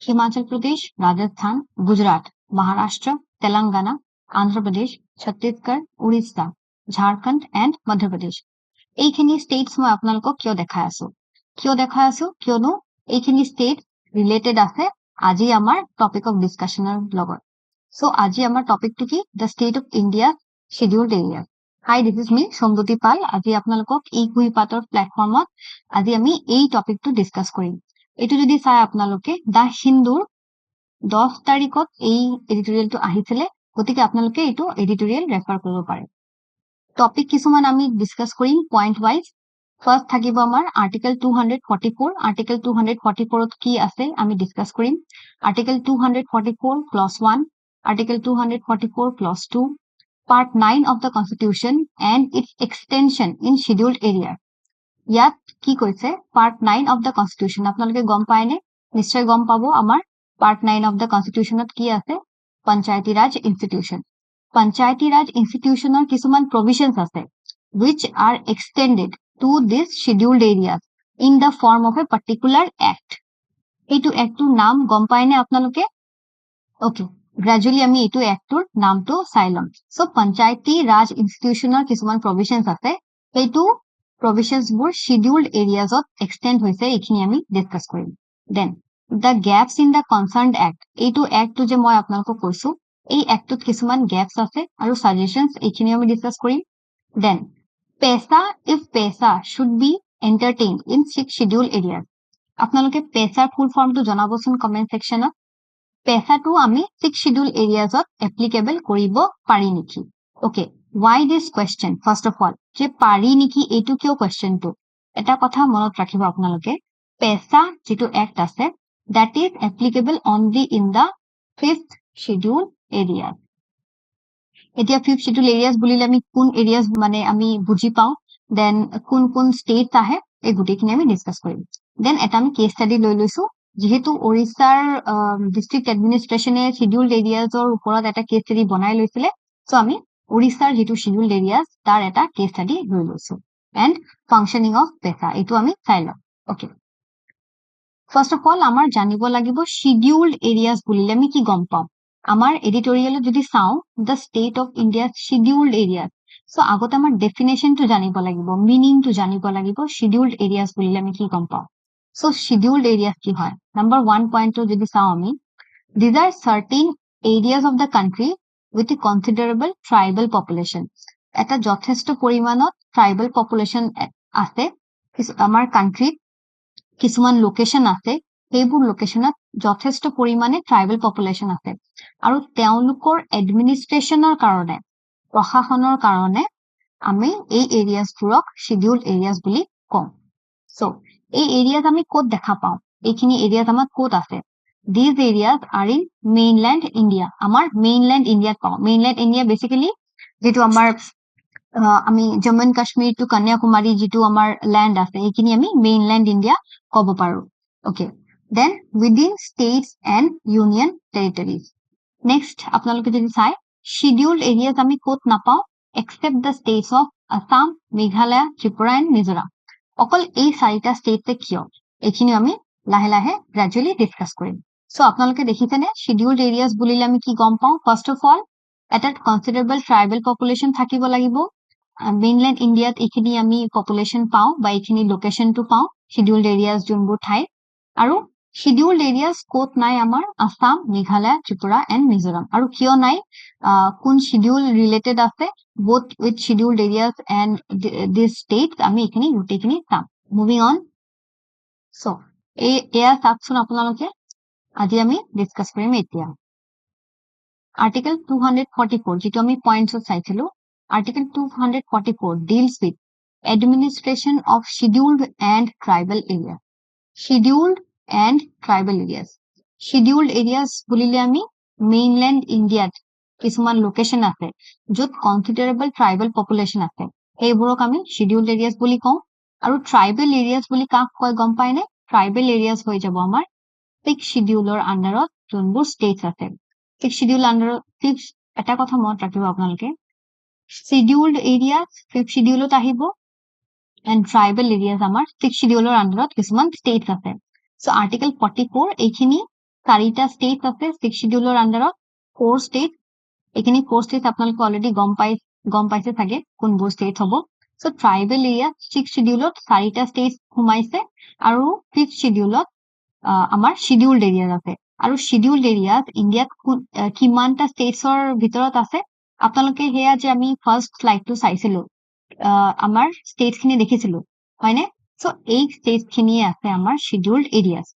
Himachal Pradesh, Rajasthan, Gujarat, Maharashtra, Telangana, Andhra Pradesh, Chhattisgarh, Orissa, Jharkhand and Madhya Pradesh. এইখিনি states মই আপোনালোকক কিয় দেখাই আছো কিয়নো এইখিনি ষ্টেট ৰিলেটেড আছে আজি আমাৰ টপিক অফ ডিসকাশনৰ লগত। সো আজি আমাৰ টপিকটো কি the state of India scheduled area. Hi, this is me Sambuti Pal. আজি আপোনালোকক এই কুইপাতৰ প্লেটফৰ্মত আজি আমি এই টপিকটো ডিসকাস কৰিম। এইটো যদি চাই আপোনালোকে দা হিন্দুৰ 10 তাৰিখত এই এডিটৰিয়েলটো আহিছিলে, গতিকে আপোনালোকে এইটো এডিটৰিয়েল ৰেফাৰ কৰিব পাৰে। টপিক কিছুমান আমি ডিসকাস কৰিম পয়েন্ট ওয়াইজ। ফাৰ্স্ট থাকিব আমাৰ আৰ্টিকেল 244। আৰ্টিকেল 244 ত কি আছে আমি ডিসকাস কৰিম। Article 244 clause 1, article 244 clause 2, part 9 of the constitution and its extension in scheduled area. ইয়াত কি কৈছে পার্ট 9 অফ দ্য কনস্টিটিউশন আপোনালোকে গম পায়নে? নিশ্চয় গম পাব। আমাৰ পাৰ্ট 9 অফ দ্য কনস্টিটিউশনত কি আছে? পঞ্চায়তী ৰাজ ইনস্টিটিউশন। পঞ্চায়তী ৰাজ ইনস্টিটিউশনৰ কিছুমান প্ৰভিশনছ আছে which are extended to this scheduled areas in the form of a particular act. এইটো একটোৰ নাম গম পায়নে আপোনালোকে? ওকে, গ্ৰাজুৱেলি আমি এইটো একটোৰ নামটো চাই ল'ম। সো পঞ্চায়তী ৰাজ ইনষ্টিটিউচনৰ কিছুমান প্ৰভিশনছ আছে, এইটো প্ৰভিশনছবোৰ শিডিউলড এৰিয়াজত এক্সটেণ্ড হৈছে, এইখিনি আমি ডিসকাস কৰিম। Then the gaps in the concerned act. এইটো এক্টটো যে মই আপোনালোকক কৈছো, এই এক্টটোত কিছুমান গেপছ আছে আৰু সাজেশনছ, এইখিনি আমি ডিসকাস কৰিম। দেন পেছা, if পেছা should be entertained in 6 scheduled areas. আপোনালোকে পেছাৰ ফুল ফৰ্মটো জনাবচোন কমেন্ট সেকশনত। পেছাটো আমি 6 scheduled areasত এপ্লিকেবল কৰিব পাৰি নেকি? Okay, why this question? First of all, যে পাৰি নেকি এইটো কিয় কোৱেশ্চনটো? এটা কথা মনত ৰাখিব আপোনালোকে, পেছা যেটো এক্ট আছে that is applicable only in the 5th scheduled area. এতিয়া 5th scheduled areas বুলিলে আমি কোন এৰিয়াজ মানে আমি বুজি পাওঁ, দেন কোন কোন ষ্টেটছ আহে, এই গোটেইখিনি আমি ডিসকাস কৰিম। দেন এটা আমি কেস ষ্টাডি লৈ লৈছো, যেহেতু ওড়িশাৰ ডিস্ট্ৰিক্ট এডমিনিষ্ট্ৰেশ্যনে শিডিউলড এৰিয়াজৰ ওপৰত এটা কেস ষ্টাডি বনাই লৈছিলে, সো আমি ওড়িশাৰ যেটো শিডিউলড এৰিয়াজ তাৰ এটা কেস ষ্টাডি লৈ লৈছো। এন্ড ফাংশনিং অফ পেছা এইটো আমি চাই লম। ওকে, ফার্স্ট অফ অল আমাৰ জানিব লাগিব শিডিউলড এৰিয়াজ বুলিলে আমি কি গম পাওঁ। আমাৰ এডিটৰিয়েলত যদি চাওঁ the state of India scheduled areas, so আগতে আমাৰ ডেফিনেশনটো জানিব লাগিব, মিনিংটো জানিব লাগিব শিডিউলড এৰিয়াজ বুলিলে আমি কি গম পাওঁ। সো শিডিউলড এৰিয়াজ কি হয়? নাম্বার 1 পয়েন্টটো যদি চাওঁ আমি, these are certain areas of the country with a considerable tribal population. এটা যথেষ্ট পৰিমাণত ট্ৰাইবেল পপুলেশ্যন আছে আমাৰ কান্ট্ৰিত। কিছুমান লোকেশন আছে, সেইবোৰ লোকেশনত যথেষ্ট পৰিমাণে ট্ৰাইবেল পপুলেশ্যন আছে আৰু তেওঁলোকৰ এডমিনিষ্ট্ৰেশ্যনৰ কাৰণে, প্ৰশাসনৰ কাৰণে আমি এই এৰিয়াজবোৰক শিডিউলড এৰিয়াজ বুলি কওঁ। সো এই এৰিয়াজ আমি ক'ত দেখা পাওঁ? এইখিনি এৰিয়াজ আমাৰ ক'ত আছে? These areas are in mainland India. আমাৰ mainland ইণ্ডিয়াত পাওঁ। mainland India বেসিক্যালি যেটো আমাৰ আমি জম্মু এণ্ড কাশ্মীৰ টু কন্যাকুমাৰী যেটো আমাৰ ল্যান্ড আছে, এইখিনি আমি মেইনল্যান্ড ইণ্ডিয়া কব পাৰো। Okay, then within states and union territories. Next আপোনালোকে যদি চাই, শিডিউলড এৰিয়াজ আমি ক'ত নাপাওঁ? Except the states of Assam, Meghalaya, Tripura and Mizoram. অকল এই 4টা ষ্টেটে কিয়? এইখিনি আমি লাহে লাহে গ্ৰাজুৱেলি ডিসকাস কৰিম। সো আপোনালোকে দেখিছেনে শিডিউলড এৰিয়াজ বুলিলে আমি কি গম পাওঁ? ফাৰ্স্ট অফ অল এটা কনসিডাৰেবল ট্ৰাইবেল পপুলেশ্যন থাকিব লাগিব। মেইনল্যান্ড ইণ্ডিয়াত এইখিনি আমি পপুলেশ্যন পাওঁ বা এইখিনি লোকেশনটো পাওঁ শিডিউলড এৰিয়াজ যোনবোৰ ঠাই। আৰু শিডিউলড এৰিয়াজ ক'ত নাই? আমাৰ আসাম, মেঘালয়, ত্ৰিপুৰা এণ্ড মিজোৰাম। আৰু কিয় নাই? কোন শিডিউল ৰিলেটেড আছে both with scheduled areas and these states, আমি এইখিনি গোটেইখিনি চাম। Moving on. সো এয়া চাওকচোন আপোনালোকে, আজি আমি ডিসকাস কৰিম এতিয়া আৰ্টিকেল 244 যেটো আমি পয়েন্টছত চাইছিলো। Article 244 deals with administration of scheduled and tribal areas. Scheduled and tribal areas. Scheduled areas বুলিলে আমি মেইনল্যান্ড ইণ্ডিয়াত কিছুমান লোকেশন আছে য'ত কনসিডাৰেবল ট্ৰাইবেল পপুলেশ্যন আছে, সেইবোৰক আমি শিডিউলড এৰিয়াজ বুলি কওঁ। আৰু ট্ৰাইবেল এৰিয়াজ বুলি কাক কয় গম পায়নে? ট্ৰাইবেল এৰিয়াজ হৈ যাব আমাৰ 6 শিডিউলৰ আন্ডাৰত যোনবোৰ ষ্টেটছ আছে। 6 শিডিউল আন্ডাৰত এটা কথা মনত ৰাখিব আপোনালোকে, শিডিউলড এৰিয়াজ 5th শিডিউলত আহিব এন্ড ট্ৰাইবেল এৰিয়াজ আমাৰ 6th শিডিউলৰ আন্ডাৰত কিছুমান ষ্টেটছ আছে। সো আৰ্টিকেল 44 এইখিনি 4টা স্টেট আছে 6 শিডিউলৰ আন্ডাৰত 4 স্টেট এইখিনি 4 স্টেট আপোনালোকে অলৰেডি গম পাইছে চাগে কোনবোৰ স্টেট হ'ব সো ট্ৰাইবেল এৰিয়া 6 শিডিউলত 4টা স্টেট সোমাইছে আৰু 5th শিডিউলত আমাৰ শিডিউলড এৰিয়া আছে আৰু শিডিউলড এৰিয়াত ইণ্ডিয়াত কিমানটা ষ্টেটছৰ ভিতৰত আছে আপোনালোকে হেয়া যে আমি ফাৰ্স্ট স্লাইডটো চাইছিলো আমাৰ ষ্টেটখিনি দেখিছিলো হয়নে সো এই ষ্টেটখিনিয়ে আছে আমাৰ scheduled areas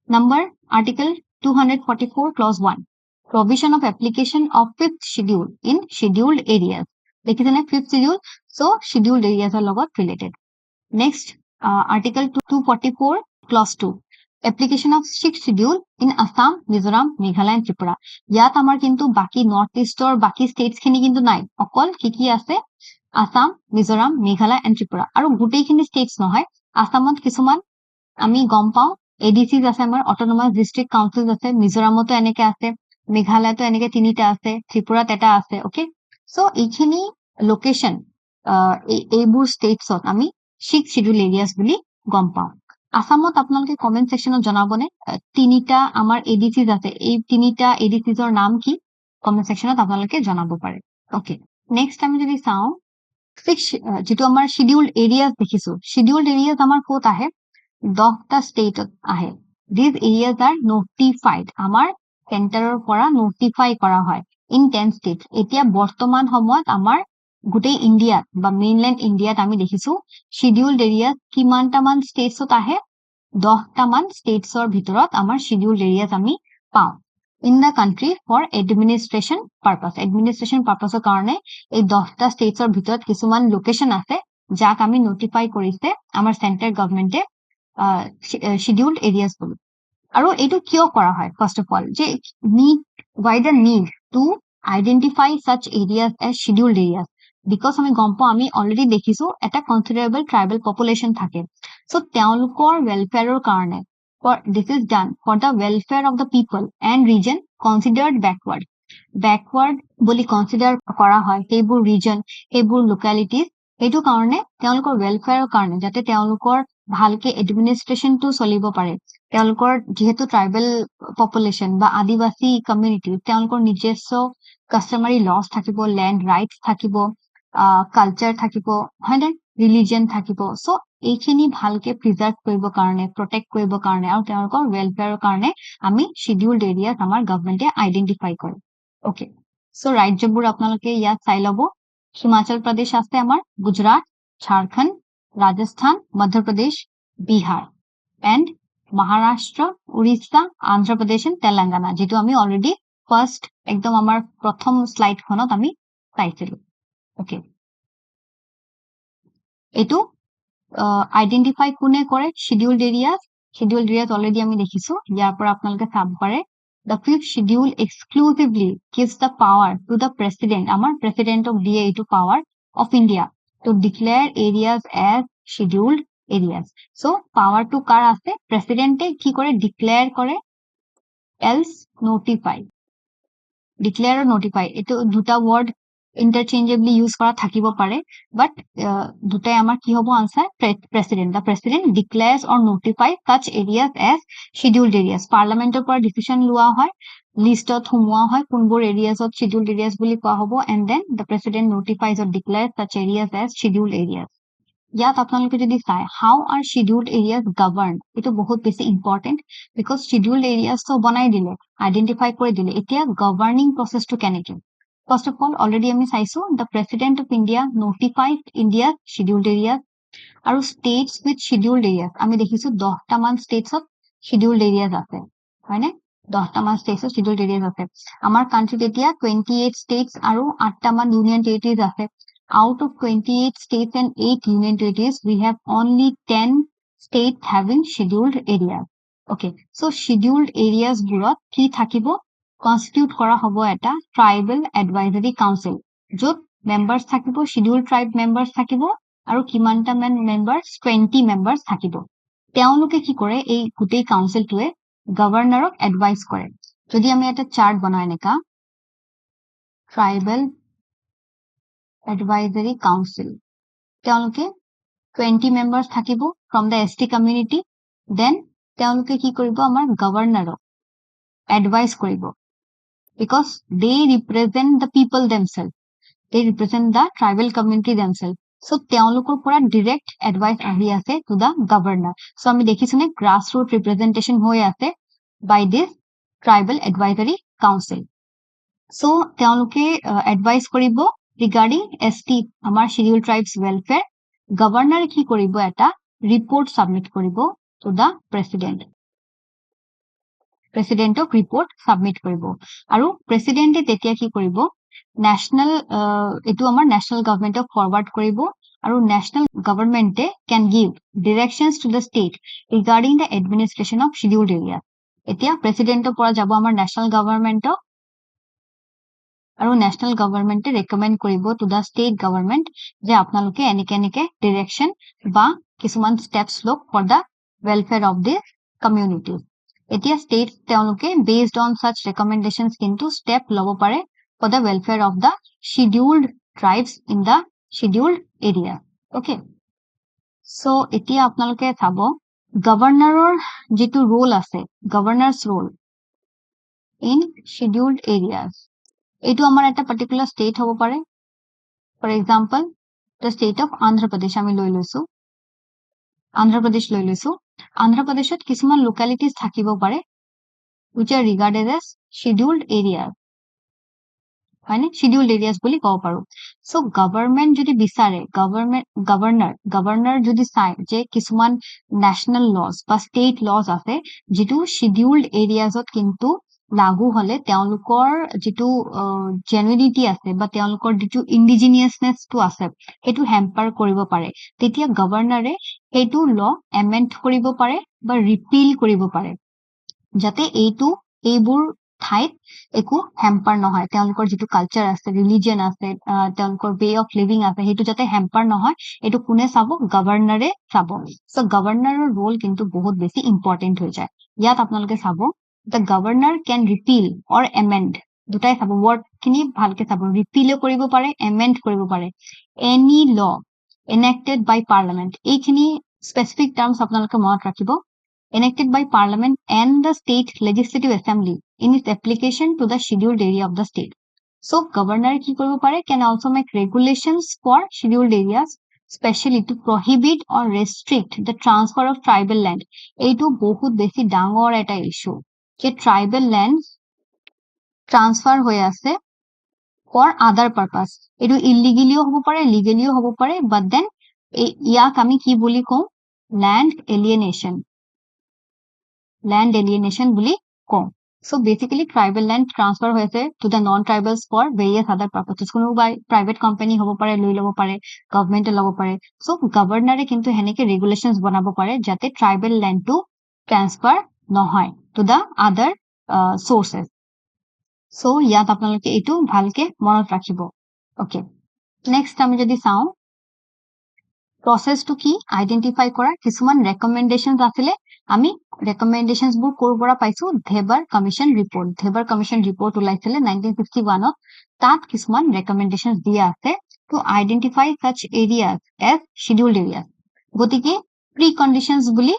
Number Article 244 Clause 1 Provision of application of 5th schedule in scheduled areas. দেখিছেনে 5th schedule so scheduled areas are লগত related. Next Article 244 Clause 2 Application of 6th schedule in Assam, Mizoram, Meghalaya and Tripura. ইয়াত আমাৰ কিন্তু বাকি north ইষ্টৰ বাকি states খিনি কিন্তু নাই অকল কি আছে আসাম মিজোৰাম মেঘালয় এণ্ড ত্ৰিপুৰা আৰু গোটেইখিনি ষ্টেটছ নহয় আসামত কিছুমান আমি গম পাওঁ এডিচিজ আছে আমাৰ অটোনমাস ডিস্ট্ৰিক্ট কাউন্সিল আছে মিজোৰামতো এনেকে আছে মেঘালয়তো এনেকে তিনিটা আছে ত্ৰিপুৰাত এটা আছে ওকে সো এইখিনি লোকেশন এইবোৰ ষ্টেটছত আমি 6 শিডিউল এৰিয়াজ বুলি গম পাওঁ আসামত আপোনালোকে কমেন্ট সেকশনত জনাবনে তিনিটা আমাৰ এডিচিজ আছে এই তিনিটা এডিচিজৰ নাম কি কমেন্ট সেকশনত আপোনালোকে জনাব পাৰে ওকে নেক্সট আমি যদি চাওঁ যেটো আমাৰ শিডিউলড এৰিয়াজ দেখিছো শিডিউলড এৰিয়াজ আমাৰ ক'ত আহে 10টা ষ্টেটত আহে these areas are notified আমাৰ চেণ্টাৰৰ পৰা নোটিফাই কৰা হয় in 10 states এতিয়া বৰ্তমান সময়ত আমাৰ গোটেই ইণ্ডিয়াত বা মেইনল্যান্ড ইণ্ডিয়াত আমি দেখিছো শিডিউলড এৰিয়াজ কিমানটা মান ষ্টেটছত আহে 10টা মান ষ্টেটছৰ ভিতৰত আমাৰ শিডিউলড এৰিয়াজ আমি পাওঁ in the country for administration purpose কাৰণে এই 10টা ষ্টেটছৰ ভিতৰত কিছুমান লোকেশন আছে যাক আমি নোটিফাই কৰিছে আমাৰ চেন্ট্ৰেল গভৰ্নমেন্টে scheduled areas বলি আৰু এটো কিয় কৰা হয় first of all যে why the need to identify such areas as scheduled areas because আমি গম পাওঁ আমি অলৰেডি দেখিছো এটা considerable tribal population থাকে so তেওঁলোকৰ welfareৰ কাৰণে for this is done for the welfare of the people and region considered backward বুলি consider কৰা হয় সেইবোৰ region সেইবোৰ localities এইটো কাৰণে তেওঁলোকৰ welfareৰ কাৰণে যাতে তেওঁলোকৰ ভালকে এডমিনিষ্ট্ৰেশনটো চলিব পাৰে তেওঁলোকৰ যেহেতু ট্ৰাইবেল পপুলেশন বা আদিবাসী কমিউনিটি তেওঁলোকৰ নিজস্ব কাস্টমাৰী লস থাকিব ল্যান্ড ৰাইটস থাকিব কালচাৰ থাকিব হয়নে ৰিলিজন থাকিব সো এইখিনি ভালকে প্ৰিজাৰ্ভ কৰিব কাৰণে প্ৰটেক্ট কৰিব কাৰণে আৰু তেওঁলোকৰ ওয়েলফেয়াৰৰ কাৰণে আমি শিডিউলড এৰিয়াজ আমাৰ গভৰ্নমেন্টে আইডেন্টিফাই কৰে ওকে সো ৰাজ্যবোৰ আপোনালোকে ইয়াত চাই লব হিমাচল প্ৰদেশ আছে আমাৰ Gujarat Jharkhand Rajasthan, Madhya Pradesh, Bihar, and Maharashtra, Orissa, Andhra Pradesh, and Telangana. যেটো আমি অলরেডি ফার্স্ট একদম আমার প্রথম স্লাইড খনত আমি চাইছিলো ওকে এটো আইডেন্টিফাই কোনে কৰে শিডিউলড এৰিয়াজ অলৰেডি আমি দেখিছো ইয়াৰ পৰা আপোনালোকে চাব পাৰে the fifth schedule exclusively gives the power to the president আমাৰ প্ৰেসিডেন্টক দিয়ে এইটো power of India to declare areas as scheduled areas so power to কাৰ আছে প্ৰেসিডেন্টে কি কৰে ডিক্লেয়াৰ কৰে else notify declare or notify এটো দুটা ওয়াৰ্ড interchangeably use কৰা থাকিব পাৰে but দুটাই আমাৰ কি হ'ব answer president the president declares or notifies such areas as scheduled areas parliamentor পৰা decision লোৱা হয় লিষ্টত হুমুৱা হয় কোনবোৰ এৰিয়াছত scheduled areas বুলি কোৱা হ'ব and then the president notifies or declares such areas as scheduled areas ইয়াত আপোনালোকে যদি চাই how are scheduled areas governed এটো বহুত বেছি important because scheduled areas তো বনাই দিলে আইডেন্টিফাই কৰি দিলে এতিয়া গভৰ্নিং প্ৰসেসটো কেনেকে first of all already আমি চাইছো the president of India notifies India's scheduled areas আৰু states with scheduled areas আমি দেখিছো 10টা মান ষ্টেটছত scheduled areas আছে হয়নে 10টা মান ষ্টেটছত scheduled areas আছে আমাৰ কান্ট্ৰিত এতিয়া 28 states আৰু 8টা মান ইউনিয়ন টেৰিটৰিজ আছে out of 28 states and 8 union territories we have only 10 states having scheduled areas okay so scheduled areas burat ki thakibo constitute kora hobo eta tribal advisory council jot members thakibo scheduled tribe members thakibo aru kimanta man members 20 members thakibo তেওঁলোকে কি কৰে এই গুটেই কাউন্সিলটোৱে গভৰ্ণৰক advice কৰে যদি আমি এটা shirt বনাই নেকা ট্ৰাইবেল advisory council তেওঁলোকে 20 members থাকিব from the ST community then তেওঁলোকে কি কৰিব আমাৰ গভৰ্ণৰক এডভাইস কৰিব because they represent the people themselves they represent the tribal community themselves. So তেওঁলোকৰ পৰা direct advice আহি আছে to the governor. So আমি দেখিছো নে grassroots representation হৈ আছে by this tribal advisory council. So তেওঁলোকে advice কৰিব regarding ST আমাৰ scheduled tribes welfare. Governor কি কৰিব এটা report submit কৰিব to the presidentক report submit কৰিব আৰু presidente তেতিয়া কি কৰিব national etu amar national government of forward koribo aru national government can give directions to the state regarding the administration of scheduled area etia president pora jabo amar national government aru national government recommend koribo to the state government je apnaloke enike direction ba kisuman steps lok for the welfare of the community etia state teoloke based on such recommendations kintu step lobo pare for the welfare of the scheduled tribes in the scheduled area. Okay. So, etia apnaloke sabo governor jitu role ase, governor's role in scheduled areas. Etu amar eta particular state hobo pare. For example, the state of Andhra Pradesh ami loi loisu. Andhra Pradesh loi loisu. Andhra Pradeshot kisuman localities thakibo pare which are regarded as scheduled areas. হয়নে scheduled areas বলি কব পাৰো so government যদি বিচাৰে governor যদি চাই যে কিছুমান ন্যাশনাল লজ বা স্টেট লজ আছে যেটো শিডিউল্ড এরিয়াজত কিন্তু লাগু হলে তেওঁলোকৰ যেটো জেনুইনিটি আছে বা তেওঁলোকৰ যেটো ইন্ডিজিনিয়াসনেসটো আছে হেতু হেম্পাৰ কৰিব পাৰে তেতিয়া গভৰ্নৰে হেতু ল এমেন্ড কৰিব পাৰে বা ৰিপিল কৰিব পাৰে যাতে এইবোৰ ঠাইত একো হেম্পাৰ নহয় তেওঁলোকৰ যেটো কালচাৰ আছে ৰিলিজিয়ন আছে তেওঁলোকৰ ৱে অফ লিভিং আছে হেতু যাতে হেম্পাৰ নহয় এটো কোনে চাব গভৰ্নৰে চাব সো গভৰ্নৰৰ ৰোল কিন্তু বহুত বেছি ইম্পৰ্টেন্ট হৈ যায় ইয়াত আপোনালোকে চাব the governor can repeal or amend দুটাই চাব ওয়ার্ড খিনি ভালকে চাব ৰিপিলও কৰিব পাৰে এমেন্ড কৰিব পাৰে any law enacted by parliament এইখিনি স্পেসিফিক টাৰ্মস আপোনালোকে মনত ৰাখিব enacted by parliament and the state legislative assembly in its application to the scheduled area of the state. So, governor ki koribo pare can also make regulations for scheduled areas, especially to prohibit or restrict the transfer of tribal land. Eitu bahut beshi dangor eta issue. Je tribal lands transfer hoye ase for other purpose. Eitu illegally hobo pare, legally hobo pare, but then iyak ami ki boli kom land alienation. Land alienation বুলি কম so basically tribal land transfer হৈছে to the non tribals for various other purposes কোনো by private company হ'ব পাৰে লৈ লব পাৰে government ল'ব পাৰে so governor কিন্তু হেনেকে regulations বনাব পাৰে যাতে tribal land to transfer নহয় to the other sources so ইয়াত আপোনালোকে এটো ভালকে মনত ৰাখিব okay next আমি যদি চাও process to কি identify কৰা কিছুমান recommendations আছিলে আমি recommendations বোৰ কৰ পৰা পাইছো ধেবৰ কমিশন ৰিপৰ্ট ওলাইছিলে 1961 ত তাত কিছুমান recommendations দিয়া আছে to identify such areas as scheduled areas গতিকে preconditions বুলি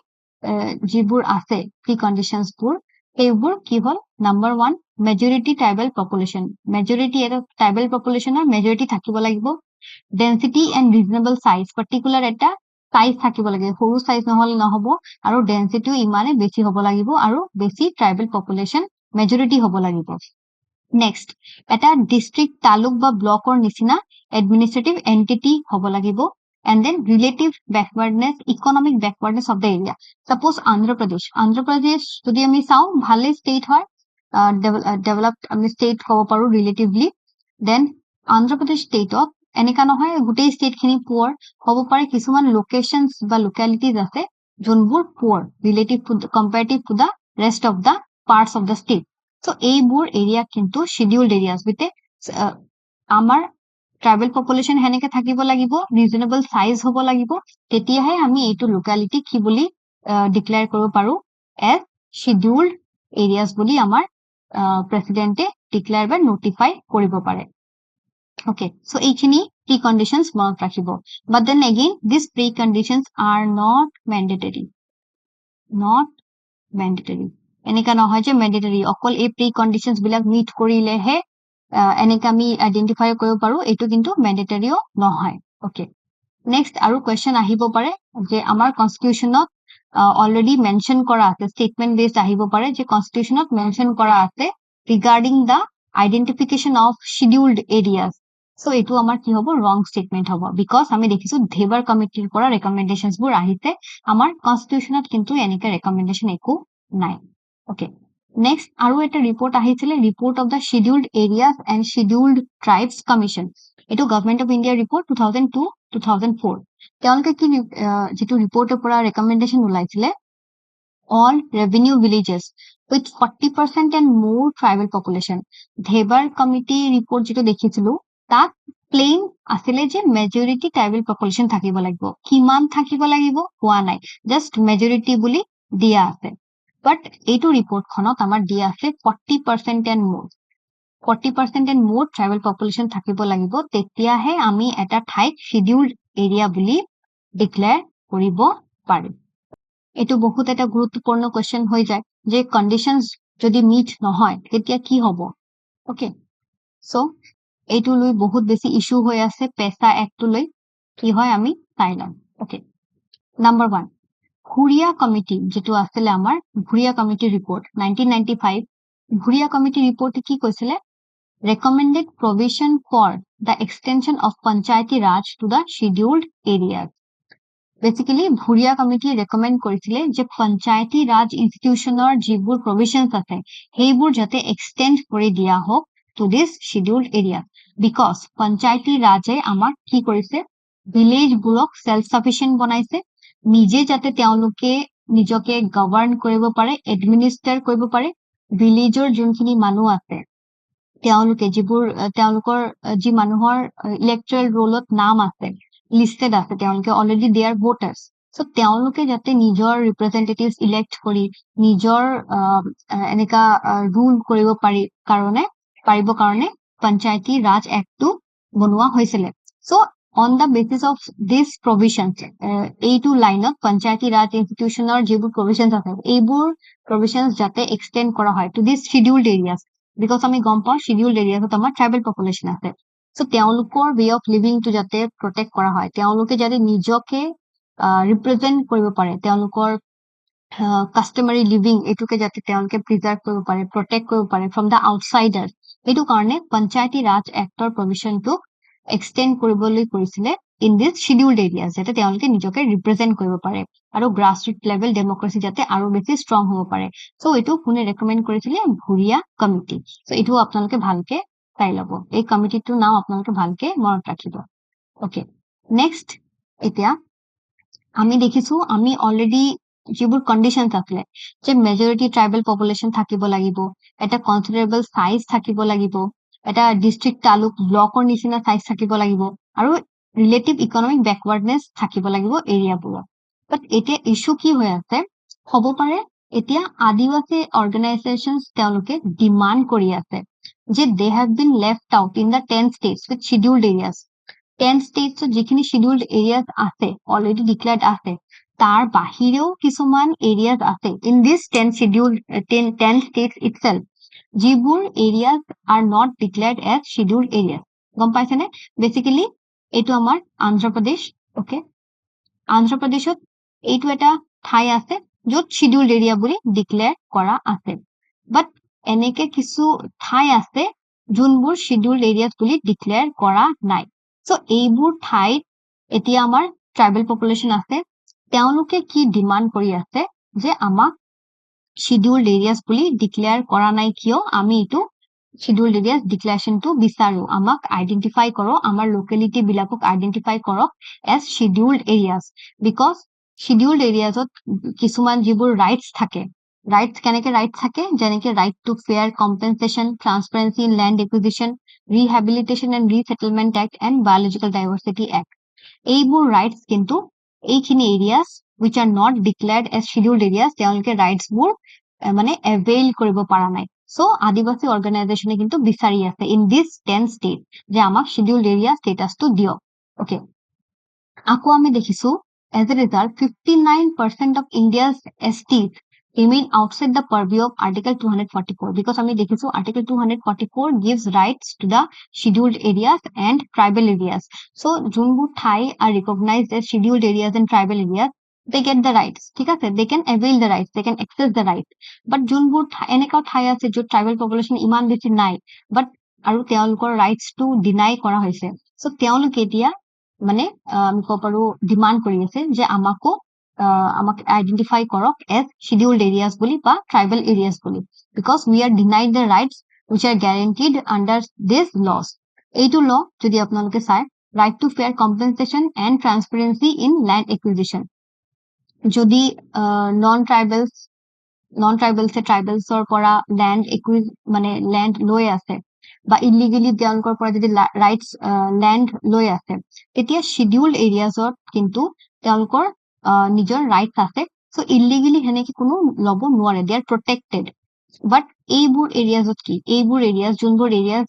যিবোৰ আছে preconditions বোৰ এইবোৰ কি হল number 1 majority tribal population majority এটা tribal population আর majority থাকিব লাগিব density and reasonable size particular এটা সাইজ থাকিব লাগে সৰু সাইজ নহলে নহব আৰু ডেনসিটিও ইমানে বেছি হ'ব লাগিব আৰু বেছি ট্ৰাইবেল পপুলেশন মেজৰিটি হ'ব লাগিব নেক্সট এটা ডিস্ট্ৰিক্ট তালুক বা ব্লকৰ নিচিনা এডমিনিষ্ট্ৰেটিভ এন্টিটি হ'ব লাগিব and then relative backwardness economic backwardness of the area suppose andhra pradesh যদি আমি চাও ভালে স্টেট হয় developed আমি স্টেট হ'ব পাৰো relatively then andhra pradesh state of এনেকা নহয় গুটেই স্টেট খিনি পুৱাৰ হ'ব পাৰে কিছুমান লোকেশনস বা লোকেলিটিজ আছে যোনবোৰ পুৱাৰ relative to comparative to the rest of the parts of the state so এইবোৰ এৰিয়া কিন্তু শিডিউল্ড এৰিয়াজ উইথ আমাৰ ট্ৰাইবেল পপুলেশন হেনেকে থাকিব লাগিব ৰিজনেবল সাইজ হ'ব লাগিব তেতিয়াহে আমি এইটো লোকেলিটি কি বুলি ডিক্লেয়াৰ কৰিব পাৰো এজ শিডিউল্ড এৰিয়াজ বুলি আমাৰ প্ৰেসিডেন্টে ডিক্লেয়াৰ বা নোটিফাই কৰিব পাৰে okay so এইখিনি preconditions মনত ৰাখিব but then again these preconditions are not mandatory এনেকা নহয় যে মেন্ডেটৰী অকল এই প্ৰি কণ্ডিশনছ বিলাক মিট কৰিলেহে এনেকা আমি আইডেন্টিফাই কৰিব পাৰো এইটো কিন্তু মেন্ডেটৰীও নহয় ওকে নেক্সট আৰু কোৱেশ্চন আহিব পাৰে যে আমাৰ কনষ্টিটিউশনত অলৰেডি মেনশন কৰা আছে স্টেটমেন্ট বেসড আহিব পাৰে যে কনষ্টিটিউশনত মেনশন কৰা আছে regarding the identification of scheduled areas so এইটো আমাৰ কি হ'ব ৰং স্টেটমেন্ট হ'ব বিকজ আমি দেখিছো ধেবাৰ কমিটিৰ পৰা ৰেকমেন্ডেশনছ বোৰ আহিছে আমাৰ কনষ্টিটিউশনত কিন্তু এনেকা ৰেকমেন্ডেশন একো নাই ওকে নেক্সট আৰু এটা ৰিপোৰ্ট আহিছিলে report of the scheduled areas and scheduled tribes commission এইটো গভৰ্ণমেন্ট অফ ইণ্ডিয়াৰ ৰিপোৰ্ট 2002-2004 তেওঁলোকে কি যেটো ৰিপোৰ্টৰ পৰা ৰেকমেন্ডেশন ওলাইছিলে all revenue villages with 40% and more tribal population Dhebar committee report যেটো দেখিছিলো তাত প্লেন আছিলে যে মেজৰিটি ট্ৰাইবেল পপুলেশন থাকিব লাগিব কিমান থাকিব লাগিব হোৱা নাই জাস্ট মেজৰিটি বুলি দিয়া আছে বাট এইটো ৰিপোৰ্ট খনত আমাৰ দিয়া আছে 40% and more 40% and more tribal population থাকিব লাগিব তেতিয়াহে আমি এটা ঠাইক শিডিউলড এৰিয়া বুলি ডিক্লেয়াৰ কৰিব পাৰিম এটো বহুত এটা গুৰুত্বপূৰ্ণ কোৱেশ্চন হৈ যায় যে কন্ডিশনস যদি মিট নহয় তেতিয়া কি হ'ব ওকে সো এইটো লৈ বহুত বেছি ইস্যু হৈ আছে পেছা এক্ট লৈ কি হয় আমি চাই লম ওকে নাম্বার 1 ভুৰিয়া কমিটি যেটো আছিল আমাৰ ভুৰিয়া কমিটি ৰিপোৰ্ট 1995 ভুৰিয়া কমিটি ৰিপোৰ্ট কি কৈছিলে recommended provision for the extension of Panchayati Raj to the scheduled areas. Basically, Bhuria Committee recommend কৰিছিলে যে Panchayati Raj institution or যিবোৰ provisions আছে সেইবোৰ যাতে extend কৰি দিয়া হোক to this scheduled area because Panchayati Raj আমাক কি কৰিছে village বোৰক self sufficient বনাইছে নিজে যাতে তেওঁলোকে নিজকে govern কৰিব পাৰে administer কৰিব পাৰে villageৰ যোনখিনি মানুহ আছে তেওঁলোকে যিবোৰ তেওঁলোকৰ যি মানুহৰ ইলেক্ট্ৰেল ৰোলত নাম আছে লিস্টেড আছে তেওঁলোকে অলৰেডি দে আৰ ভোটাৰ্স সো তেওঁলোকে যাতে নিজৰ ৰিপ্ৰেজেন্টেটিভস ইলেক্ট কৰি নিজৰ এনেকা ৰুল কৰিব পাৰিব কাৰণে পঞ্চায়তী ৰাজ এক্টটো বনোৱা হৈছিল so on the basis of this provisions এইটো লাইনত পঞ্চায়তী ৰাজ ইনষ্টিটিউচনৰ যিবোৰ provisions আছে এইবোৰ provisions যাতে extend কৰা হয় to this scheduled areas because আমি গম পাওঁ শিডিউলড এৰিয়াত আমাৰ ট্ৰাইবেল পপুলেশন আছে সো তেওঁলোকৰ ৱে অফ লিভিং টু যাতে প্ৰটেক্ট কৰা হয় তেওঁলোকে যাতে নিজকে ৰিপ্ৰেজেন্ট কৰিব পাৰে তেওঁলোকৰ কাস্টমাৰী লিভিং এটুকে যাতে তেওঁলোকে প্ৰিজাৰ্ভ কৰিব পাৰে প্ৰটেক্ট কৰিব পাৰে ফ্ৰম দা আউটসাইডাৰ এইটো কাৰণে পঞ্চায়তী ৰাজ এক্টৰ প্ৰভিশনটো এক্সটেন্ড কৰিবলৈ কৰিছিলে ইন দিস শিডিউলড এৰিয়াজ যাতে তেওঁলোকে নিজকে ৰিপ্ৰেজেন্ট কৰিব পাৰে আৰু গ্ৰাসৰুট লেভেল ডেমোক্ৰেসি যাতে আৰু বেছি ষ্ট্ৰং হ'ব পাৰে সো এইটো কোনে ৰেকমেন্ড কৰিছিলে ভুৰিয়া কমিটি সো এইটো আপোনালোকে ভালকে চাই লব এই কমিটিটোৰ নাম আপোনালোকে ভালকে মনত ৰাখিব ওকে নেক্সট এতিয়া আমি দেখিছো আমি অলৰেডি যিবোৰ কন্ডিশনস আছে যে মেজৰিটি ট্ৰাইবেল পপুলেশন থাকিব লাগিব এটা কনসিডাৰেবল সাইজ থাকিব লাগিব এটা ডিস্ট্ৰিক্ট তালুক ব্লকৰ নিচিনা সাইজ থাকিব লাগিব আৰু ৰিলেটিভ ইকনমিক ব্যাকৱাৰ্ডনেস থাকিব লাগিব এৰিয়াবোৰত বাট এতিয়া ইস্যু কি হৈ আছে হ'ব পাৰে এতিয়া আদিবাসী অৰ্গানাইজেশনস তেওঁলোকে ডিমান্ড কৰি আছে যে they have been left out in the 10 states with scheduled areas 10 states যিখিনি scheduled areas আছে already declared আছে তাৰ বাহিৰেও কিছুমান areas আছে in this 10 scheduled 10 states itself যিবোৰ areas are not declared as scheduled areas গম পাইছেনে বেসিক্যালি এইটো আমাৰ আন্ধ্ৰ প্ৰদেশ ওকে আন্ধ্ৰ প্ৰদেশত এইটো এটা ঠাই আছে য'ত শিডিউলড এৰিয়া বুলি ডিক্লেয়াৰ কৰা আছে বাট এনেকে কিছু ঠাই আছে যোনবোৰ শিডিউলড এৰিয়াজ বুলি ডিক্লেয়াৰ কৰা নাই সো এইবোৰ ঠাইত এতিয়া আমাৰ ট্ৰাইবেল পপুলেশন আছে তেওঁলোকে কি ডিমান্ড কৰি আছে যে আমাক শিডিউলড এৰিয়াজ বুলি ডিক্লেয়াৰ কৰা নাই কিয় আমি এইটো শিডিউলড এৰিয়াজ ডিক্লেৰেশনটো বিচাৰো আমাক আইডেন্টিফাই কৰক আমাৰ লোকেলিটি বিলাকক আইডেন্টিফাই কৰক as scheduled areas because scheduled এৰিয়াজত কিছুমান যিবোৰ ৰাইটস থাকে ৰাইটস কেনেকে ৰাইটস থাকে যেনেকে right to fair compensation transparency in land acquisition rehabilitation and resettlement act and biological diversity act এইবোৰ ৰাইটস কিন্তু এইখিনি areas which are not declared as scheduled areas তেওঁলোকে ৰাইটস বোৰ মানে এভেইল কৰিব পৰা নাই সো আদিবাসী অৰ্গানাইজেশনে কিন্তু বিচাৰি আছে ইন দিস 10 স্টেট যে আমাক শিডিউলড এৰিয়া স্ট্যাটাসটো দিয়ক ওকে আকৌ আমি দেখিছো as a result 59% of India's STs remain outside the purview of Article 244 because আমি দেখিছো Article 244 gives rights to the scheduled areas and tribal areas. So যোনবোৰ ঠাই are recognized as scheduled areas and tribal areas, they get the rights. ঠিক আছে, they can avail the rights, they can access the rights. But যোনবোৰ এনেকাও ঠাই আছে য'ত tribal population ইমান বেছি নাই, but আৰু তেওঁলোকৰ rights টো deny কৰা হৈছে. So তেওঁলোকে এতিয়া মানে আমি ক'ব পাৰো ডিমান্ড কৰি আছে যে আমাকো আমাক আইডেন্টিফাই কৰক এজ শিডিউল্ড এৰিয়াজ বুলি বা ট্ৰাইবেল এৰিয়াজ বুলি because we are denied the rights which are guaranteed under this laws. এইটো ল যদি আপোনালোকে চাই right to fair compensation and transparency in land acquisition. যদি নন ট্ৰাইবেলছে ট্ৰাইবেলছৰ পৰা লেণ্ড মানে লেণ্ড লৈ আছে বা ইলিগেলি তেওঁলোকৰ পৰা যদি ৰাইটছ লেণ্ড লৈ আছে তেতিয়া শিডিউল্ড এৰিয়াজত কিন্তু তেওঁলোকৰ নিজৰ ৰাইটছ আছে। সো ইলিগেলি সেনেকে কোনো ল'ব নোৱাৰে, দে আৰ প্ৰটেক্টেড। বাট এইবোৰ এৰিয়াজত কি, এইবোৰ এৰিয়াজ যোনবোৰ areas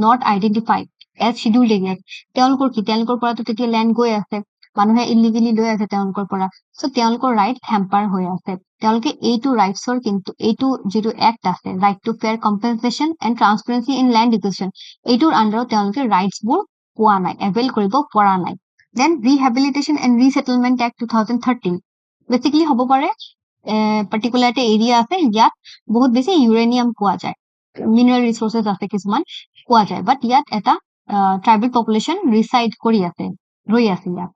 not identified as scheduled areas তেওঁলোকৰ কি, তেওঁলোকৰ পৰাতো তেতিয়া লেণ্ড গৈ আছে, মানুহে ইলিগেলি লৈ আছে তেওঁলোকৰ পৰা। সো তেওঁলোকৰ ৰাইট হেম্পাৰ হৈ আছে। তেওঁলোকে এইটো ৰাইটছৰ কিন্তু এইটো যিটো এক্ট আছে right to fair compensation and transparency in land acquisition এইটোৰ আণ্ডাৰত তেওঁলোকে ৰাইটছবোৰ পোৱা নাই, এভেইল কৰিব পৰা নাই। Then Rehabilitation and Resettlement Act 2013 basically হ'ব পাৰে পাৰ্টিকুলাৰ এটা এৰিয়া আছে ইয়াত বহুত বেছি ইউৰেনিয়াম পোৱা যায়, মিনাৰেল ৰিসোৰ্সেস আছে কিছুমান পোৱা যায়, বাট ইয়াত এটা ট্ৰাইবেল পপুলেশ্যন ৰিসাইড কৰি আছে, ৰৈ আছে ইয়াত।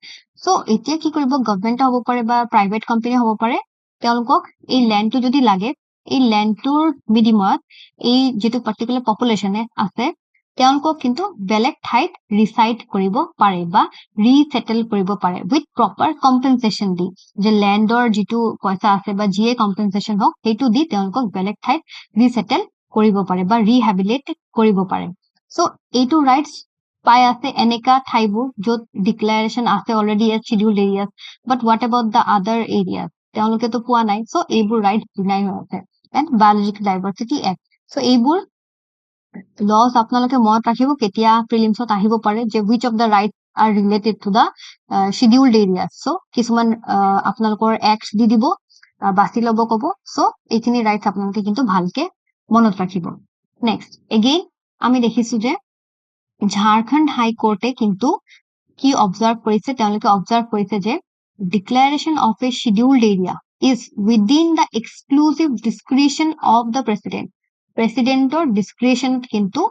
সো এতিয়া কি কৰিব, গভৰ্ণমেণ্ট হ'ব পাৰে বা প্ৰাইভেট কোম্পানী হ'ব পাৰে, তেওঁলোকক এই লেণ্ডটো যদি লাগে এই লেণ্ডটোৰ বিনিময়ত এই যেটো পাৰ্টিকুলাৰ পপুলেশ্যনে আছে তেওঁলোকক কিন্তু বেলেগ ঠাইত ৰিসাইড কৰিব পাৰে বা ৰিসেটেল কৰিব পাৰে উইথ প্ৰপাৰ কম্পেনচেশ্যন দি, যে লেণ্ডৰ যিটো পইচা আছে বা যিয়ে কম্পেনচেশ্যন হওক সেইটো দি তেওঁলোকক বেলেগ ঠাইত ৰিসেটেল কৰিব পাৰে বা ৰিহেবিলিট কৰিব পাৰে। সো এইটো ৰাইটছ পাই আছে এনেকা ঠাইবোৰ য'ত ডিক্লাৰেশ্যন আছে already as scheduled areas, but what about the other areas তেওঁলোকেতো পোৱা নাই। সো এইবোৰ ৰাইটছ ডিনাই হৈ আছে। And biological diversity act, so এইবোৰ লজ আপোনালোকে মনত ৰাখিব, কেতিয়া প্ৰিলিমছত আহিব পাৰে যে which of the rights are related to the scheduled areas. So কিছুমান আপোনালোকৰ এক্ট দি দিব, বাছি ল'ব ক'ব। সো এইখিনি ৰাইটছ আপোনালোকে কিন্তু ভালকে মনত ৰাখিব। নেক্সট এগেইন আমি দেখিছো যে ঝাৰখণ্ড হাই কোৰ্টে কিন্তু কি অবজাৰ্ভ কৰিছে, তেওঁলোকে অবজাৰ্ভ কৰিছে যে declaration of a scheduled area is within the exclusive discretion of the president. প্ৰেচিডেণ্টৰ ডিসক্ৰিপশ্যনত কিন্তু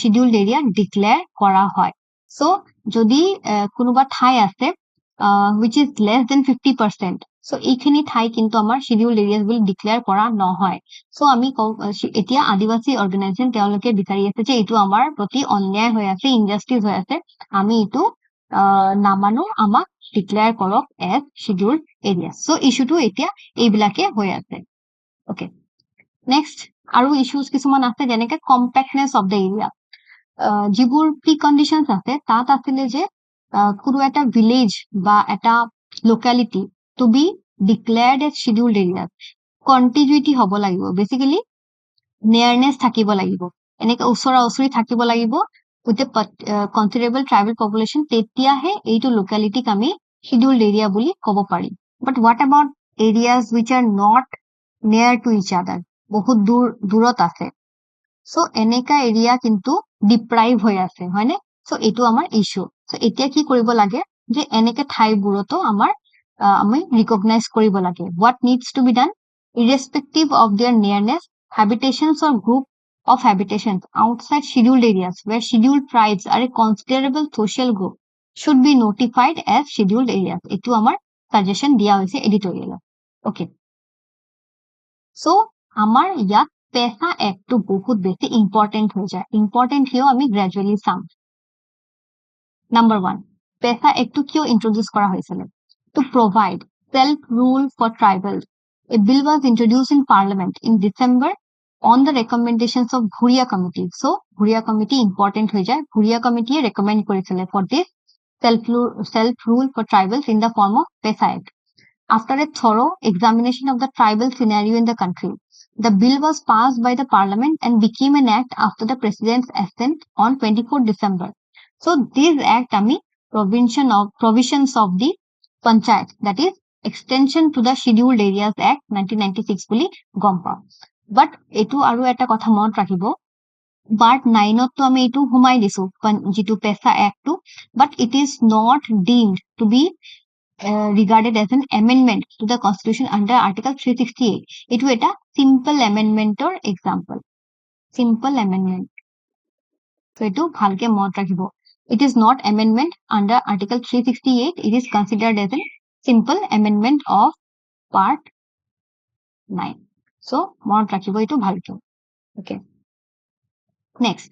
শিডিউল্ড এৰিয়া ডিক্লেয়াৰ কৰা হয়। সো যদি কোনোবা ঠাই আছে which is less than 50%, so এইখিনি ঠাই কিন্তু আমাৰ শিডিউল্ড এৰিয়াজ বুলি ডিক্লেয়াৰ কৰা নহয়। সো আমি এতিয়া আদিবাসী অৰ্গেনাইজেশ্যন তেওঁলোকে বিচাৰি আছে যে এইটো আমাৰ প্ৰতি অন্যায় হৈ আছে, ইনজাস্টিস হৈ আছে, আমি এইটো নামানো, আমাক ডিক্লেয়াৰ কৰক এজ শিডিউল্ড এৰিয়া। সো ইস্যুটো এতিয়া এইবিলাকে হৈ আছে। ওকে, নেক্সট আৰু ইস্যুজ কিছুমান আছে যেনেকে কম্পেক্টনেছ অফ দ্য এৰিয়া। যিবোৰ প্ৰি কণ্ডিশ্যনছ আছে তাত আছিলে যে কোনো এটা ভিলেজ বা এটা locality to be declared as scheduled areas contiguity হ'ব লাগিব, বেচিকেলি নিয়াৰনেছ থাকিব লাগিব, এনেকে ওচৰা ওচৰি থাকিব লাগিব with a considerable tribal population, তেতিয়াহে এইটো লোকেলিটিক আমি শিডিউল্ড এৰিয়া বুলি ক'ব পাৰি। But what about areas which are not near to each other, বহুত দূৰত আছে, সো এনেকা এৰিয়া কিন্তু ডিপ্ৰাইভ হৈ আছে, হয়নে? সো এইটো আমাৰ ইস্যু। সো এতিয়া কি কৰিব লাগে যে এনেকে ঠাইবোৰতো আমি ৰিকগনাইজ কৰিব লাগে। What needs to be done, irrespective of their nearness, habitations or group of habitations outside scheduled areas where scheduled tribes are a considerable social group should be notified as scheduled areas. এইটো আমাৰ suggestion দিয়া হৈছে এডিটৰিয়েলত। Okay, so আমাৰ ইয়াত পেছা এক্টটো বহুত বেছি important হৈ যায়। ইম্পৰ্টেণ্ট কিয় আমি গ্ৰেজুৱেলি চাম। নাম্বাৰ 1, পেছা এক্টটো কিয় ইন্ট্ৰডিউচ কৰা হৈছিলে? Two provide self rule for tribals. A bill was introduced in Parliament in December on the recommendations of Bhuria Committee. So Bhuria Committee important হৈ যায়। Bhuria Committee recommend কৰিছিলে for this self rule for tribals in the form of PESA Act. After a thorough examination of the tribal scenario in the country, the bill was passed by the Parliament and became an act after the President's assent on 24 December. So this act ami provisions of the Panchayat, that is extension to the scheduled areas act 1996 বুলি গম পাওঁ বাট এইটো আৰু এটা কথা মনত ৰাখিব part 9তো আমি এইটো সোমাই দিছো যিটো পেছা এক্টটো but it is not deemed to be regarded as an amendment to the constitution under article 368 এইটো এটা simple amendmentor example simple amendment so এইটো ভালকে মনত ৰাখিব it is not amendment under article 368 it is considered as a simple amendment of part 9 so মনত ৰাখিব এইটো ভালকে okay next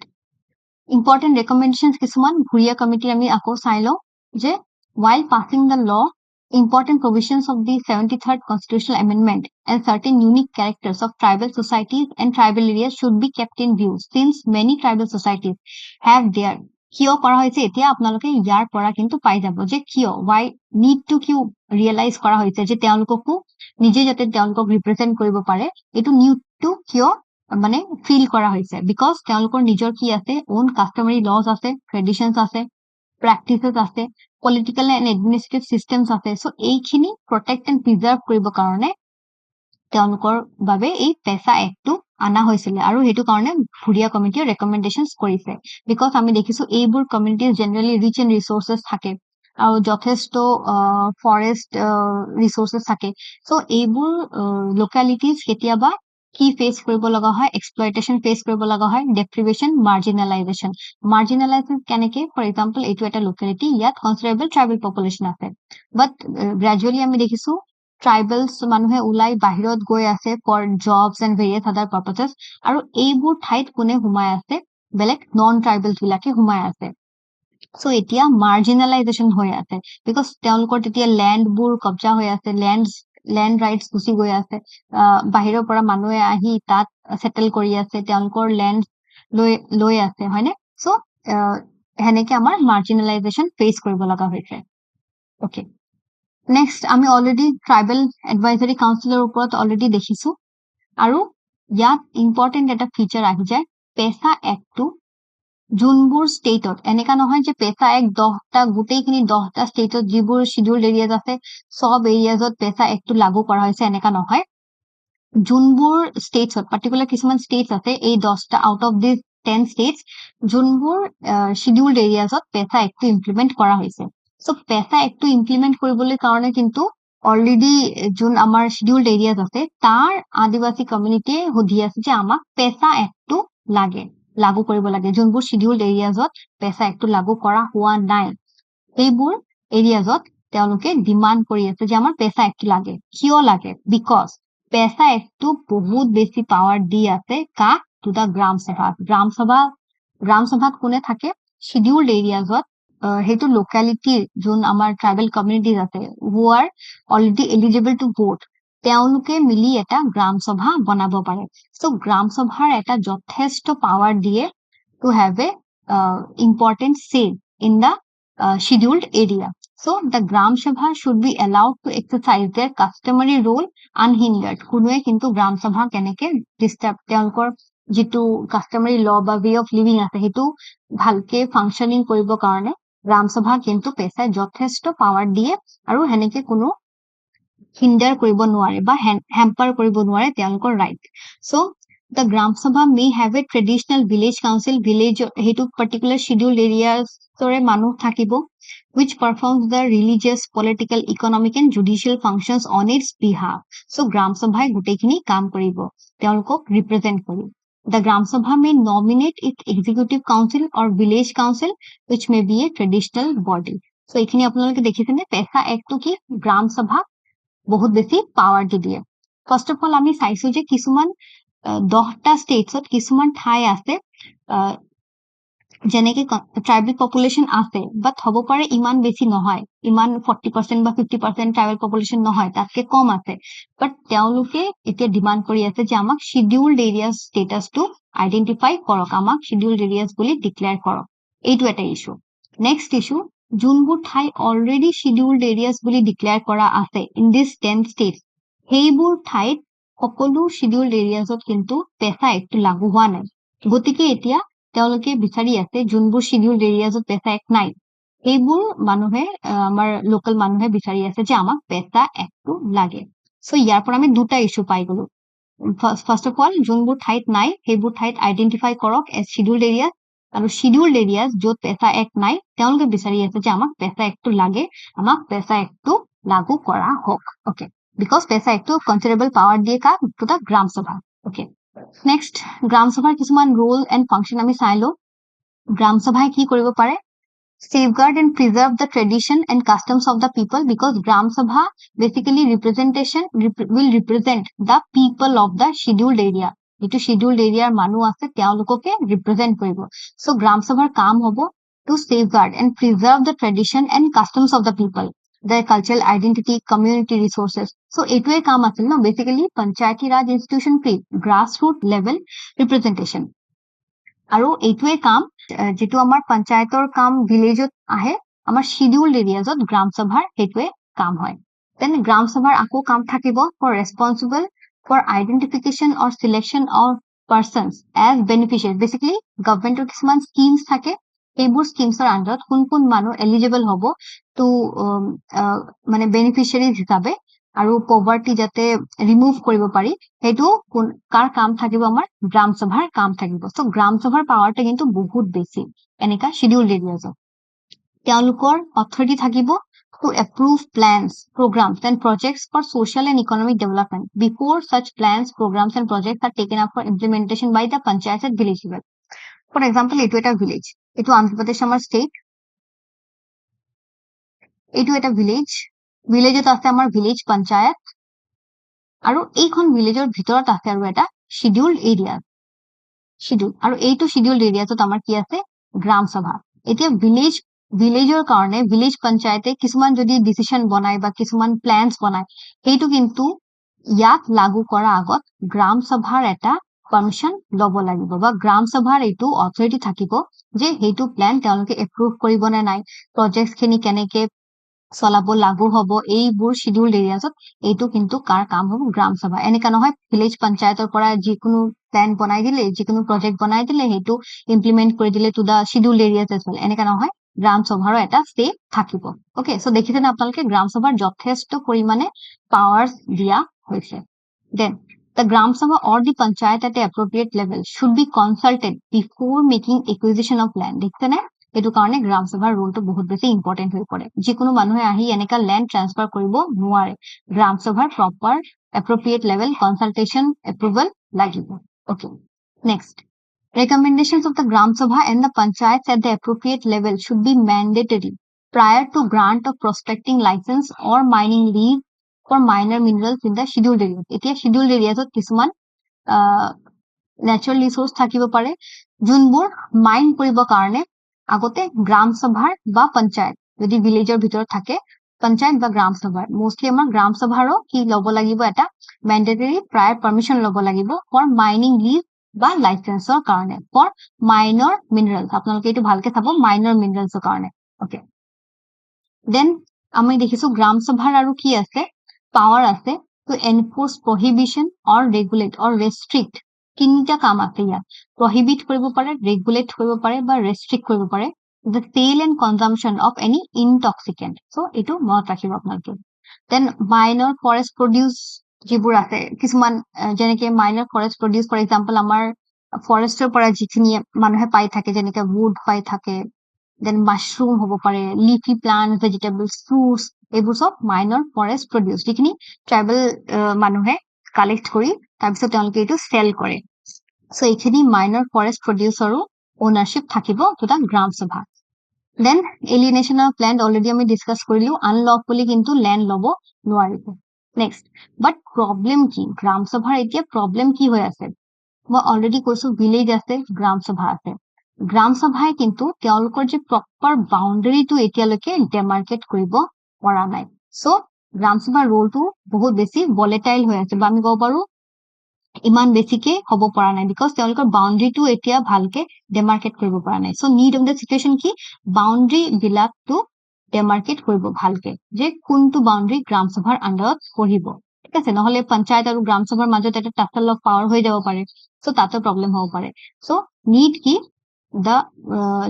important recommendations কিছুমান ভুৰিয়া কমিটি আমি আকৌ চাই লওঁ যে while passing the law important provisions of the 73rd constitutional amendment and certain unique characters of tribal societies and tribal areas should be kept in view since many tribal societies have their কিয় কৰা হৈছে এতিয়া আপোনালোকে ইয়াৰ পৰা কিন্তু পাই যাব যে কিয় why need to কিয় ৰিয়েলাইজ কৰা হৈছে যে তেওঁলোককো নিজে যাতে তেওঁলোকক ৰিপ্ৰেজেন্ট কৰিব পাৰে এটো নিড টু কিয় মানে ফিল কৰা হৈছে বিকজ তেওঁলোকৰ নিজৰ কি আছে ওন কাস্টমাৰী লজ আছে ট্ৰেডিশনস আছে প্ৰেক্টিসেস আছে পলিটিক্যাল এন্ড এডমিনিস্ট্ৰেটিভ সিস্টেমস আছে সো এইখিনি প্ৰটেক্ট এন্ড প্ৰিজাৰ্ভ কৰিব কাৰণে তেওঁলোকৰ বাবে এই পেছা এক্টটো আনা হৈছিল আৰু হেতু কাৰণে ভুৰিয়া কমিটিয়ে ৰেকমেন্ডেশনস কৰিছে বিকজ আমি দেখিছো এইবোৰ কমিউনিটিজ জেনাৰেলি ৰিচ এন্ড ৰিসোৰ্সেস থাকে আৰু যথেষ্ট ফৰেষ্ট ৰিসোৰ্সেস থাকে সো এইবোৰ লোকালিটিজ কেতিয়াবা কি ফেস কৰিব লগা হয় এক্সপ্লয়টেশন ফেস কৰিব লগা হয় ডেপ্ৰিভেশন মাৰ্জিনালাইজেশন কেনেকে ফৰ এক্সাম্পল এইটো এটা লোকালিটি ইয়াত কনসিডাৰেবল ট্ৰাইবেল পপুলেশন আছে বাট গ্ৰাজুৱেলি আমি দেখিছো ট্ৰাইবেলস মানুহে উলাই বাহিৰত গৈ আছে ফৰ জবস এন্ড ভেৰিয়াস আদাৰ পাৰপাসেস আৰু এইবোৰ ঠাইত কোনে হুমাই আছে বেলেগ নন ট্ৰাইবেল বিলাকে হুমাই আছে সো এতিয়া মাৰ্জিনালাইজেশন হৈ আছে বিকজ তেওঁলোকৰ তেতিয়া ল্যান্ডবোৰ কবজা হৈ আছে ল্যান্ড ৰাইটস গুছি গৈ আছে বাহিৰৰ পৰা মানুহে আহি তাত সেটেল কৰি আছে তেওঁলোকৰ ল্যান্ড লৈ আছে হয়নে সো হেনেকে আমাৰ মাৰ্জিনালাইজেশন ফেস কৰিব লগা হৈছে ওকে নেক্সট আমি অলৰেডি ট্ৰাইবেল এডভাইজৰী কাউন্সিলৰ ওপৰত অলৰেডি দেখিছো আৰু ইয়াত ইম্পৰ্টেন্ট এটা ফিচাৰ আহি যায় পেছা এক্টটো যোনবোৰ ষ্টেটত এনেকা নহয় যে পেছা এক 10টা গোটেইখিনি 10টা ষ্টেটত যিবোৰ শিডিউল্ড এৰিয়াজ আছে সব এৰিয়াজত পেছা এক্টটো লাগু কৰা হৈছে এনেকা নহয় যোনবোৰ ষ্টেটছত পাৰ্টিকুলাৰ কিছুমান ষ্টেটছ আছে এই 10টা আউট অফ দিস 10 ষ্টেটছ যোনবোৰ শিডিউল্ড এৰিয়াজত পেছা এক্টটো ইমপ্লিমেন্ট কৰা হৈছে সো পেছা এক্টটো ইমপ্লিমেন্ট কৰিবলৈ কাৰণে কিন্তু অলৰেডি যোন আমাৰ শিডিউল্ড এৰিয়াজ আছে তাৰ আদিবাসী কমিউনিটিয়ে হুধি আছে যে আমাক পেছা এক্টটো লাগে লাগু কৰিব লাগে যোনবোৰ শিডিউল্ড এৰিয়াজত পেছা এক্টটো লাগু কৰা হোৱা নাই এইবোৰ এৰিয়াজত তেওঁলোকে ডিমান্ড কৰি আছে যে আমাৰ পেছা এক্টটো লাগে কিয় লাগে বিকজ পেছা এক্টটো বহুত বেছি পাৱাৰ দি আছে কাক টু দা গ্ৰাম সভাত কোনে থাকে শিডিউল্ড এৰিয়াজত হেতু লোকালিটি যোন আমাৰ ট্ৰাইবেল কমিউনিটিজ আছে who are already eligible to vote তেওঁলোকে মিলি এটা গ্ৰাম সভা বনাব পাৰে সো গ্ৰাম সভাৰ এটা যথেষ্ট পাৱাৰ দিয়ে to have a important say in the scheduled area so the gram sabha should be allowed to exercise their customary role unhindered কোনোৱে কিন্তু গ্ৰাম সভা কেনেকে ডিস্টাৰ্ব তেওঁলোকৰ যেটো কাস্টমাৰী ল বা ৱে অফ লিভিং আছে হেতু ভালকে ফাংশনিং কৰিব কাৰণে গ্ৰাম সভা কিন্তু পেছাই যথেষ্ট পাৱাৰ দিয়ে আৰু হেনেকে কোনো হিন্ডাৰ কৰিব নোৱাৰে বা হ্যাম্পাৰ কৰিব নোৱাৰে তেওঁলোকৰ right so the gram sabha may have a traditional village council village hetu particular scheduled areas tore manu thakibo which performs the religious political economic and judicial functions on its behalf so gram sabha gutekhini kaam koribo teolkok represent kori the gram sabha may nominate its executive council or village council which may be a traditional body so ekhini apnaloke dekhisen pesa ekto ki gram sabha বহুত বেছি power দি দিয়ে first of all আমি চাইছো যে কিছুমান 10টা ষ্টেটছত কিছুমান ঠাই আছে যেনেকে ট্ৰাইবেল পপুলেশন আছে বাট হ'ব পাৰে ইমান বেছি নহয় ইমান 40% বা 50% ট্ৰাইবেল পপুলেশন নহয় তাতকে কম আছে বাট তেওঁলোকে এতিয়া ডিমান্ড কৰি আছে যে আমাক শিডিউল্ড এৰিয়া ষ্টেটাসটো আইডেন্টিফাই কৰক আমাক শিডিউল্ড এৰিয়াজ বুলি ডিক্লেয়াৰ কৰক এইটো এটা ইস্যু নেক্সট ইস্যু যোনবোৰ ঠাই অলৰেডি শিডিউল্ড এৰিয়াজ বুলি ডিক্লেয়াৰ কৰা আছে ইন দিস 10 ষ্টেটস সেইবোৰ ঠাইত সকলো শিডিউল্ড এৰিয়াজত কিন্তু পেছা এক্ট লাগু হোৱা নাই গতিকে এতিয়া তেওঁলোকে বিচাৰি আছে যোনবোৰ শিডিউল্ড এৰিয়াজত পেছা এক্ট নাই এইবোৰ মানুহে আমাৰ লোকেল মানুহে বিচাৰি আছে যে আমাক পেচা একটো লাগে। সো ইয়াৰ পৰা আমি দুটা ইস্যু পাই গলো। ফাৰ্ষ্ট অফ অল যোনবোৰ ঠাইত নাই সেইবোৰ ঠাইত আইডেন্টিফাই কৰক এজ শিডিউল্ড এৰিয়া, আৰু শিডিউল্ড এৰিয়াজ য'ত পেচা এক নাই তেওঁলোকে বিচাৰি আছে যে আমাক পেচা একটো লাগে, আমাক পেচা একটো লাগু কৰা হওক। ওকে, বিকজ পেচা একটো কনচিডাৰেবল পাৱাৰ দিয়ে কাক, টু দা গ্ৰাম সভা। ওকে, নেক্সট গ্ৰাম সভাৰ কিছুমান ৰোল এণ্ড ফাংচন আমি চাই লওঁ। গ্ৰাম সভাই কি কৰিব পাৰে? Safeguard and preserve the tradition and customs of the people, because Gram Sabha basically will represent the people of the scheduled area. Etu scheduled area manu ase teolokoke represent koribo. So Gram Sabhar kaam hobo to safeguard and preserve the tradition and customs of the people, their cultural identity, community resources. So etue kaam asil na, basically panchayati raj institution create grassroots level representation. আৰু এইটোৱে কাম যেটো আমাৰ পঞ্চায়তৰ কাম ভিলেজত আহে, আমাৰ scheduled এৰিয়াজত গ্ৰাম সভাৰ সেইটোৱে কাম হয়। দেন গ্ৰাম সভাৰ আকৌ কাম থাকিব for responsible for identification or selection of persons as beneficiary. Basically গভৰ্ণমেণ্টৰ কিছুমান স্কিমছ থাকে, সেইবোৰ স্কিমছৰ আণ্ডাৰত কোন কোন মানুহ এলিজিবল হ'ব টু মানে বেনিফিচিয়াৰী হিচাপে, আৰু পভাৰ্টি যাতে ৰিমুভ কৰিব পাৰি, সেইটো কাৰ কাম থাকিব? আমাৰ গ্ৰাম সভাৰ কাম থাকিব। সো গ্ৰাম সভাৰ পাৱাৰটা কিন্তু বহুত বেছি এনেকা শিডিউল্ড এৰিয়াজত। তেওঁলোকৰ অথৰিটি থাকিব to approve plans, programs and projects for social and economic development before such plans, programs and projects are taken up for implementation by the panchayat at village level. For example, এইটো এটা village, এইটো অন্ধ্ৰ প্ৰদেশ আমাৰ state, এইটো এটা village, ভিলেজত আছে আমাৰ village panchayat, আৰু এইখন ভিলেজৰ ভিতৰত আছে আৰু এটা শিডিউল্ড এৰিয়া, শিডিউল, আৰু এইটো শিডিউল্ড এৰিয়াত আমাৰ কি আছে? গ্ৰাম সভা। এতিয়া ভিলেজৰ কাৰণে ভিলেজ পঞ্চায়তে কিছুমান যদি ডিচিশন বনায় বা কিছুমান প্লেনছ বনায়, সেইটো কিন্তু ইয়াক লাগু কৰাৰ আগত গ্ৰাম সভাৰ এটা পাৰ্মিশন ল'ব লাগিব, বা গ্ৰাম সভাৰ এইটো অথৰিটি থাকিব যে সেইটো প্লেন তেওঁলোকে এপ্ৰুভ কৰিব নে নাই, প্ৰজেক্ট খিনি কেনেকে চলাব লাগু হব, এইবোৰ শিডিউল্ড এৰিয়াজত এইটো কিন্তু কাৰ কাম হ'ব? গ্ৰাম সভা। এনেকা নহয় ভিলেজ পঞ্চায়তৰ পৰা যিকোনো প্লেন বনাই দিলে, যিকোনো প্ৰজেক্ট বনাই দিলে, সেইটো ইমপ্লিমেন্ট কৰি দিলে to the scheduled areas as well, এনেকা নহয়। গ্ৰাম সভাৰো এটা ষ্টে থাকিব। ওকে, সো দেখিছেনে আপোনালোকে গ্ৰাম সভাৰ যথেষ্ট পৰিমাণে পাৱাৰ্স দিয়া হৈছে। Then the Gram Sabha or the Panchayat at the appropriate level should be consulted before making acquisition of land. দেখিছেনে? এইটো কাৰণে গ্ৰাম সভাৰ ৰোলটো বহুত বেছি ইম্পৰ্টেণ্ট হৈ পৰে। যিকোনো মানুহে আহি এনেকা লেণ্ড ট্ৰান্সফাৰ কৰিব নোৱাৰে, গ্ৰাম সভাৰ proper appropriate level consultation approval লাগিব। Okay, next, recommendations of the Gram Sabha and the Panchayats at the appropriate level should be mandatory prior to grant of prospecting license or mining lease for minor minerals in the scheduled areas. এতিয়া scheduled areas কিছুমান natural resource থাকিব পাৰে যোনবোৰ mine কৰিব কাৰণে আগতে গ্ৰাম সভাৰ বা পঞ্চায়ত, যদি ভিলেজৰ ভিতৰত থাকে পঞ্চায়ত বা গ্ৰাম সভাৰ, মোষ্টলি আমাৰ গ্ৰাম সভাৰো কি ল'ব লাগিব? এটা মেণ্ডেটৰী প্ৰায়ৰ পাৰ্মিশন ল'ব লাগিব ফৰ মাইনিং লিজ বা লাইচেন্সৰ কাৰণে, ফৰ মাইনৰ মিনাৰেলছ। আপোনালোকে এইটো ভালকে চাব, মাইনৰ মিনাৰেলছৰ কাৰণে। ওকে, দেন আমি দেখিছো গ্ৰাম সভাৰ আৰু কি আছে? পাৱাৰ আছে টু এনফোৰ্স প্ৰহিবিশ্যন অৰ ৰেগুলেট অৰ ৰেষ্ট্ৰিক্ট। তিনিটা কাম আছে ইয়াত, প্ৰহিবিট কৰিব পাৰে, ৰেগুলেট কৰিব পাৰে বা ৰেষ্ট্ৰিক্ট কৰিব পাৰে the sale and consumption of any intoxicant. So এইটো মনত ৰাখিব আপোনালোকে। দেন মাইনৰ ফৰেষ্ট প্ৰডিউচ যিবোৰ আছে কিছুমান, যেনেকে minor forest produce for example আমাৰ ফৰেষ্টৰ পৰা যিখিনি মানুহে পাই থাকে, যেনেকে উড পাই থাকে, দেন মাছৰুম হ'ব পাৰে, লিফি প্লান্ট, ভেজিটেবলছ, ফ্ৰুটছ, এইবোৰ চব মাইনৰ ফৰেষ্ট প্ৰডিউচ, যিখিনি ট্ৰাইবেল মানুহে কালেক্ট কৰি তাৰপিছত তেওঁলোকে এইটো চেল কৰে। সো এইখিনি মাইনৰ ফৰেষ্ট প্ৰডিউচৰো ওনাৰশ্বিপ থাকিব টু দা গ্ৰাম সভা। দেন এলিয়েনেশ্যন অফ লেণ্ড অলৰেডি আমি ডিছকাছ কৰিলো, আনলফুলি কিন্তু লেণ্ড ল'ব নোৱাৰিব। নেক্সট, বাট প্ৰব্লেম কি? গ্ৰাম সভাৰ এতিয়া প্ৰব্লেম কি হৈ আছে? মই অলৰেডি কৈছো ভিলেজ আছে, গ্ৰাম সভা আছে। গ্ৰাম সভাই কিন্তু তেওঁলোকৰ যে প্ৰপাৰ বাউণ্ডাৰীটো এতিয়ালৈকে ডেমাৰ্কেট কৰিব পৰা নাই। সো গ্ৰাম সভাৰ ৰোলটো বহুত বেছি ভলেটাইল হৈ আছে, বা আমি ক'ব পাৰো ইমান বেছিকে হ'ব পৰা নাই, বিকজ তেওঁলোকৰ বাউণ্ডাৰীটো এতিয়া ভালকে ডেমাৰ্কেট কৰিব পৰা নাই। So need of the situation কি? বাউণ্ডাৰী বিলাকটো ডেমাৰ্কেট কৰিব ভালকে, যে কোনটো বাউণ্ডাৰী গ্ৰাম সভাৰ আণ্ডাৰত পঢ়িব, ঠিক আছে? নহলে পঞ্চায়ত আৰু গ্ৰাম সভাৰ মাজত এটা টাচল অফ পাৱাৰ হৈ যাব পাৰে, সো তাতে প্ৰব্লেম হ'ব পাৰে। সো নিড কি? the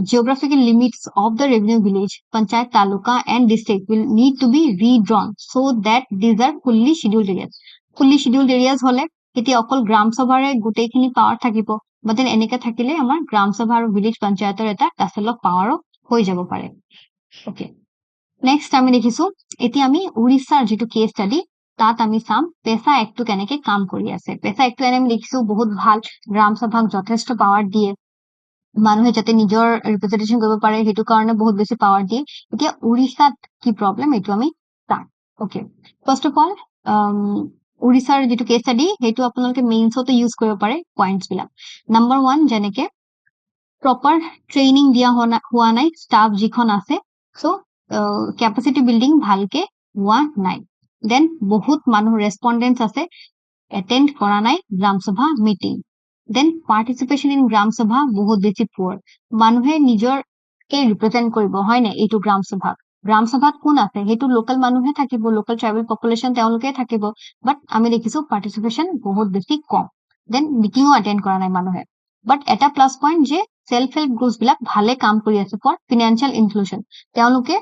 geographical limits of the revenue village, panchayat, taluka and district will need to be redrawn so that these are fully scheduled areas. Fully scheduled areas hole এতিয়া অকল গ্ৰাম সভাৰে গোটেইখিনি power থাকিব, বা then এনেকে থাকিলে আমাৰ গ্ৰাম সভা আৰু ভিলেজ পঞ্চায়তৰ এটা টাচেল অফ পাৱাৰো হৈ যাব পাৰে। ওকে, নেক্সট আমি দেখিছো এতিয়া আমি উৰিষ্যাৰ যিটো কেছ ষ্টাডি তাত আমি চাম পেছা এক্টটো কেনেকে কাম কৰি আছে। পেছা এক্টটো এনে আমি দেখিছো বহুত ভাল, গ্ৰাম সভাক যথেষ্ট পাৱাৰ দিয়ে, মানুহে যাতে নিজৰ ৰিপ্ৰেজেন্টেশন কৰিব পাৰে সেইটো কাৰণে বহুত বেছি পাৱাৰ দিয়ে। এতিয়া উৰিষ্যাত কি প্ৰব্লেম এইটো আমি চাম। ওকে, ফাৰ্ষ্ট অফ অল উৰিষ্যাৰ যিটো কেছ ষ্টাডি সেইটো আপোনালোকে মেইনছতো ইউজ কৰিব পাৰে পইণ্টছ বিলাক। নাম্বাৰ 1 যেনেকে প্ৰপাৰ ট্ৰেইনিং দিয়া হোৱা নাই ষ্টাফ যিখন আছে, চ' কেপাচিটি বিল্ডিং ভালকে হোৱা নাই। দেন বহুত মানুহ ৰেছপন্ডেন্টছ আছে এটেন্ড কৰা নাই গ্ৰাম সভা মিটিং। দেন পাৰ্টিচিপেশ্যন ইন গ্ৰাম সভা বহুত বেছি পুৱাৰ, মানুহে নিজৰকে ৰিপ্ৰেজেন্ট কৰিব হয় নাই এইটো গ্ৰাম সভাত কোন আছে সেইটো লোকেল মানুহে থাকিব, লোকেল ট্ৰাইবেল পপুলেশ্যন তেওঁলোকে থাকিব, বাট আমি দেখিছো পাৰ্টিচিপেশ্যন বহুত বেছি কম। দেন মিটিঙো এটেন্ড কৰা নাই মানুহে। বাট এটা প্লাছ পইণ্ট যে সেল্ফ হেল্প গ্ৰুপছ বিলাক ভালে কাম কৰি আছে ফৰ ফিনান্সিয়েল ইনক্লুজন, তেওঁলোকে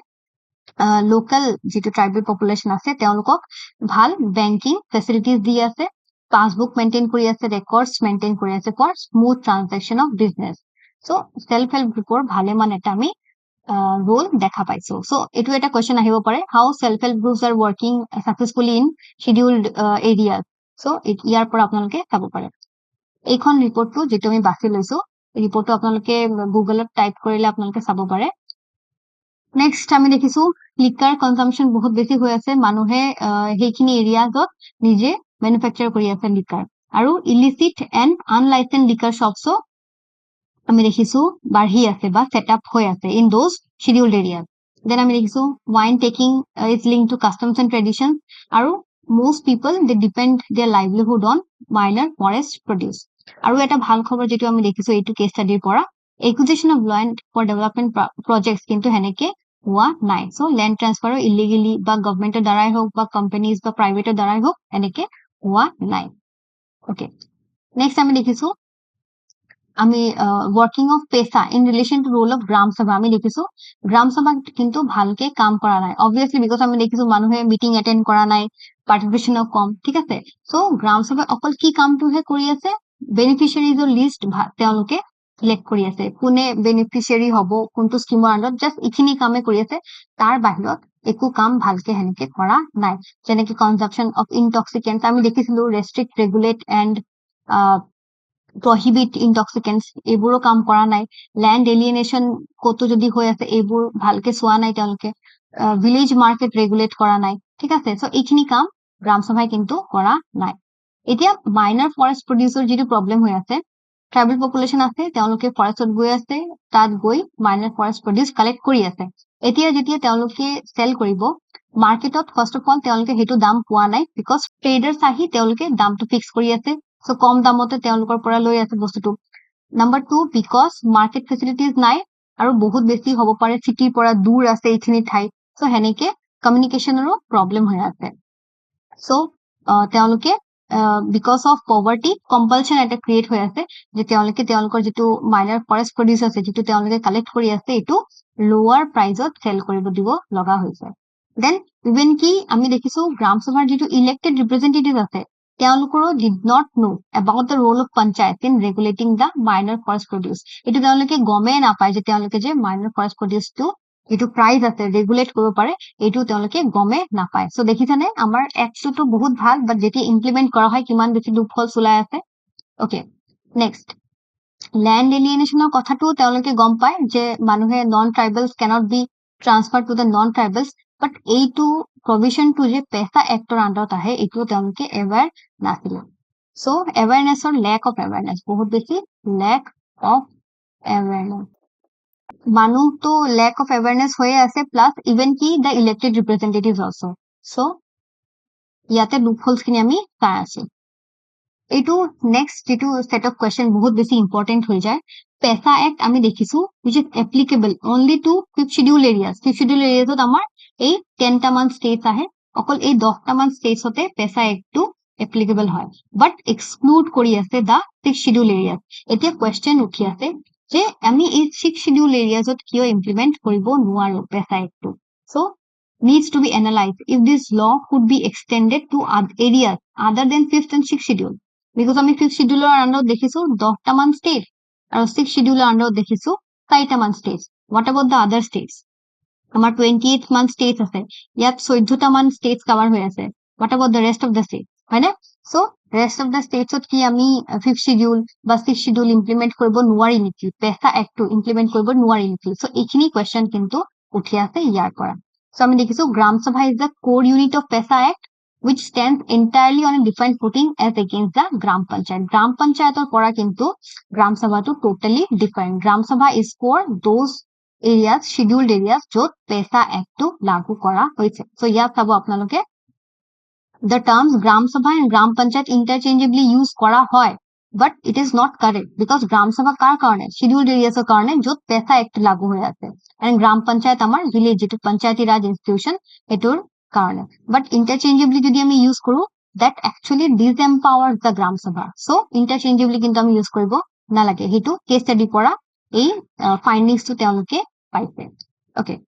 লোকেল যিটো ট্ৰাইবেল পপুলেশ্যন আছে তেওঁলোকক ভাল বেংকিং ফেচিলিটিজ দি আছে, পাছবুক মেইনটেইন কৰি আছে, ৰেকৰ্ডছ মেইনটেইন কৰি আছে for smooth transaction of business. So' self help গ্ৰুপৰ ভালেমান এটা আমি ৰোল দেখা পাইছো। চ' এইটো এটা কুৱেশ্যন আহিব পাৰে, how self help groups are working successfully in scheduled areas. So' ইয়াৰ পৰা আপোনালোকে চাব পাৰে। এইখন ৰিপৰ্টটো যিটো আমি বাছি লৈছো, ৰিপৰ্টটো আপোনালোকে গুগলত টাইপ কৰিলে আপোনালোকে চাব পাৰে। নেক্সট আমি দেখিছো লিকাৰ কনজাম্পশ্যন বহুত বেছি হৈ আছে, মানুহে সেইখিনি এৰিয়াজত নিজে মেনুফেকচাৰ কৰি আছে লিকাৰ, আৰু ইলিচিট এণ্ড আনলাইসেন্সড লিকাৰ শ্বপছো আমি দেখিছো বাঢ়ি আছে বা সেট আপ হৈ আছে in those scheduled areas. Then আমি দেখিছো wine taking is link to customs and tradition, আৰু most people they depend their livelihood on minor forest produce. আৰু এটা ভাল খবৰ যেটো আমি দেখিছো এইটো কেছ ষ্টাডিৰ পৰা, acquisition of land for development projects কিন্তু হেনেকে হোৱা নাই। সো ল্যান্ড ট্ৰান্সফাৰ ইলিগেলি বা গভৰ্নমেন্টৰ দ্বাৰাই হোক বা কোম্পানিজ বা প্ৰাইভেটৰ দ্বাৰাই হোক এনেকে হোৱা নাই। ওকে, নেক্সট আমি দেখিছো আমি working of PESA in relation to role of gram sabha আমি দেখিছো গ্রাম সভা কিন্তু ভালকে কাম কৰা নাই, অবভিয়াসলি বিকজ আমি দেখিছো মানুহে মিটিং এটেন্ড কৰা নাই, পাৰ্টিচিপেশ্যনো কম, ঠিক আছে। সো গ্ৰাম সভা অকল কি কামটোহে কৰি আছে, বেনিফিচিয়াৰিজৰ লিষ্ট তেওঁলোকে সিলেক্ট কৰি আছে, কোনে বেনিফিচিয়াৰি হ'ব কোনটো স্কিমৰ আন্ডাৰত, জাষ্ট এইখিনি কামে কৰি আছে, তাৰ বাহিৰত একো কাম ভালকে হেনেকে কৰা নাই। যেনেকে কনজাম্পশন অফ ইনটক্সিকেন্টস আমি দেখিছিলো, restrict regulate and prohibit intoxicants এইবোৰো কাম কৰা নাই, ল্যান্ড এলিয়েনেশন কতো যদি হৈ আছে এইবোৰ ভালকে চোৱা নাই তেওঁলোকে, ভিলেজ মাৰ্কেট ৰেগুলেট কৰা নাই, ঠিক আছে। সো এইখিনি কাম গ্ৰাম সভায় কিন্তু কৰা নাই। এতিয়া মাইনাৰ ফৰেষ্ট প্ৰডিউচৰ যিটো প্ৰবলেম হৈ আছে, ট্ৰাইবেল পপুলেশ্যন আছে তেওঁলোকে ফৰেষ্টত গৈ আছে, তাত গৈ মাইনাৰ ফৰেষ্ট প্ৰডিউচ কালেক্ট কৰি আছে। এতিয়া যেতিয়া তেওঁলোকে সেল কৰিব মাৰ্কেটত, ফাৰ্ষ্ট অফ অল তেওঁলোকে সেইটো দাম পোৱা নাই, বিকজ ট্ৰেডাৰ্ছ আহি তেওঁলোকে দামটো ফিক্স কৰি আছে, সো কম দামতে তেওঁলোকৰ পৰা লৈ আছে বস্তুটো। নাম্বাৰ 2 বিকজ মাৰ্কেট ফেচিলিটিজ নাই, আৰু বহুত বেছি হ'ব পাৰে চিটিৰ পৰা দূৰ আছে এইখিনি ঠাই, সো হেনেকে কমিউনিকেশ্যনৰো প্ৰবলেম হৈ আছে। সো তেওঁলোকে বিকজ অফ পভাৰ্টি কম্পালশ্যন এটা ক্ৰিয়েট হৈ আছে যে তেওঁলোকে তেওঁলোকৰ যিটো মাইনাৰ ফৰেষ্ট প্ৰডিউচ আছে যিটো তেওঁলোকে কালেক্ট কৰি আছে এইটো লোৱাৰ প্ৰাইজত সেল কৰিব দিব লগা হৈছে। দেন ইভেন কি আমি দেখিছো গ্ৰাম সভাৰ যিটো ইলেক্টেড ৰিপ্ৰেজেন্টেটিভ আছে তেওঁলোকৰো did not know about the role of panchayat in regulating the minor forest produce. এইটো তেওঁলোকে গমেই নাপায় যে তেওঁলোকে যে মাইনাৰ ফৰেষ্ট প্ৰডিউচটো যিটো প্ৰাইজ আছে ৰেগুলেট কৰিব পাৰে এইটো তেওঁলোকে গমে নাপায়। সো দেখিছানে আমাৰ এক্টটো বহুত ভাল, বাট যেতিয়া ইমপ্লিমেন্ট কৰা হয় কিমান বেছি লুপহোলছ ওলাই আছে। ওকে, নেক্সট ল্যান্ড এলিয়েনেশনৰ কথাটো তেওঁলোকে গম পায় যে মানুহে non tribals cannot be transfer to the non tribals, but এইটো প্ৰভিজনটো যে পেছা এক্টৰ আন্ডাৰত আহে এইটো তেওঁলোকে এৱেৰ নাছিলে। সো এৱেৰনেছৰ লেক অফ এৱেৰনেছ, বহুত বেছি লেক অফ এৱেৰনেছ, মানুহটো লেক অফ এৱেৰনেছ হৈয়ে আছে, প্লাছ ইভেন কি the elected representative also. So ইয়াতে লুপহোলছ খিনি আমি চাই আছো। এইটো নেক্সট যিটো সেট অফ কুৱেশ্যন বহুত বেছি ইম্পৰ্টেন্ট হৈ যায়, পেছা এক্ট আমি দেখিছো which is applicable only to fifth schedule areas। fifth schedule areasত আমাৰ এই 10টা মান ষ্টেটছ আহে, অকল এই 10টা মান ষ্টেটছতে পেছা এক্টটো এপ্লিকেবল হয়, বাট এক্সক্লুড কৰি আছে দা 6th schedule areas। এতিয়া কুৱেশ্যন উঠি আছে যে আমি এই 6 শিডিউল এৰিয়াজত কিয় ইমপ্লিমেন্ট কৰিব নোৱাৰো পেছা এক্টটো so needs to be analyzed if this law could be extended to areas other than 5th and 6th schedule because আমি 5th scheduleৰ আন্ডাৰত দেখিছো 10টা মান ষ্টেট আৰু 6th scheduleৰ আন্ডাৰত দেখিছো 4টা মান state what about the other states আমাৰ 28 মান ষ্টেটস আছে ইয়াত 14টা মান ষ্টেটস কভাৰ হৈ আছে what about the rest of the states হয়নে so rest of the states কি আমি 5th schedule বা 6th schedule ইমপ্লিমেন্ট কৰিব নোৱাৰি নেকি পেছা এক্টটো ইমপ্লিমেন্ট কৰিব নোৱাৰি নেকি সো এইখিনি কোৱেশ্চন কিন্তু উঠি আছে ইয়াৰ পৰা সো আমি দেখিছো গ্ৰাম সভা is the core unit of PESA Act which stands entirely on a defined footing as against the gram panchayator পৰা কিন্তু গ্ৰাম সভাটো totally different গ্ৰাম সভা is for those areas scheduled areas য'ত PESA Act টো লাগু কৰা হৈছে সো ইয়াত চাব আপোনালোকে the terms gram sabha and gram panchayat interchangeably use kora hoy but it is not correct because gram sabha kar karone scheduled areas er karone jot PESA act lagu hoye ase and gram panchayat amar village jetu panchayati raj institution etur karone but interchangeably jodi ami use koru that actually disempowers the gram sabha so interchangeably kintu ami use koribo na lage hetu case study pora ei findings to teoloke paise okay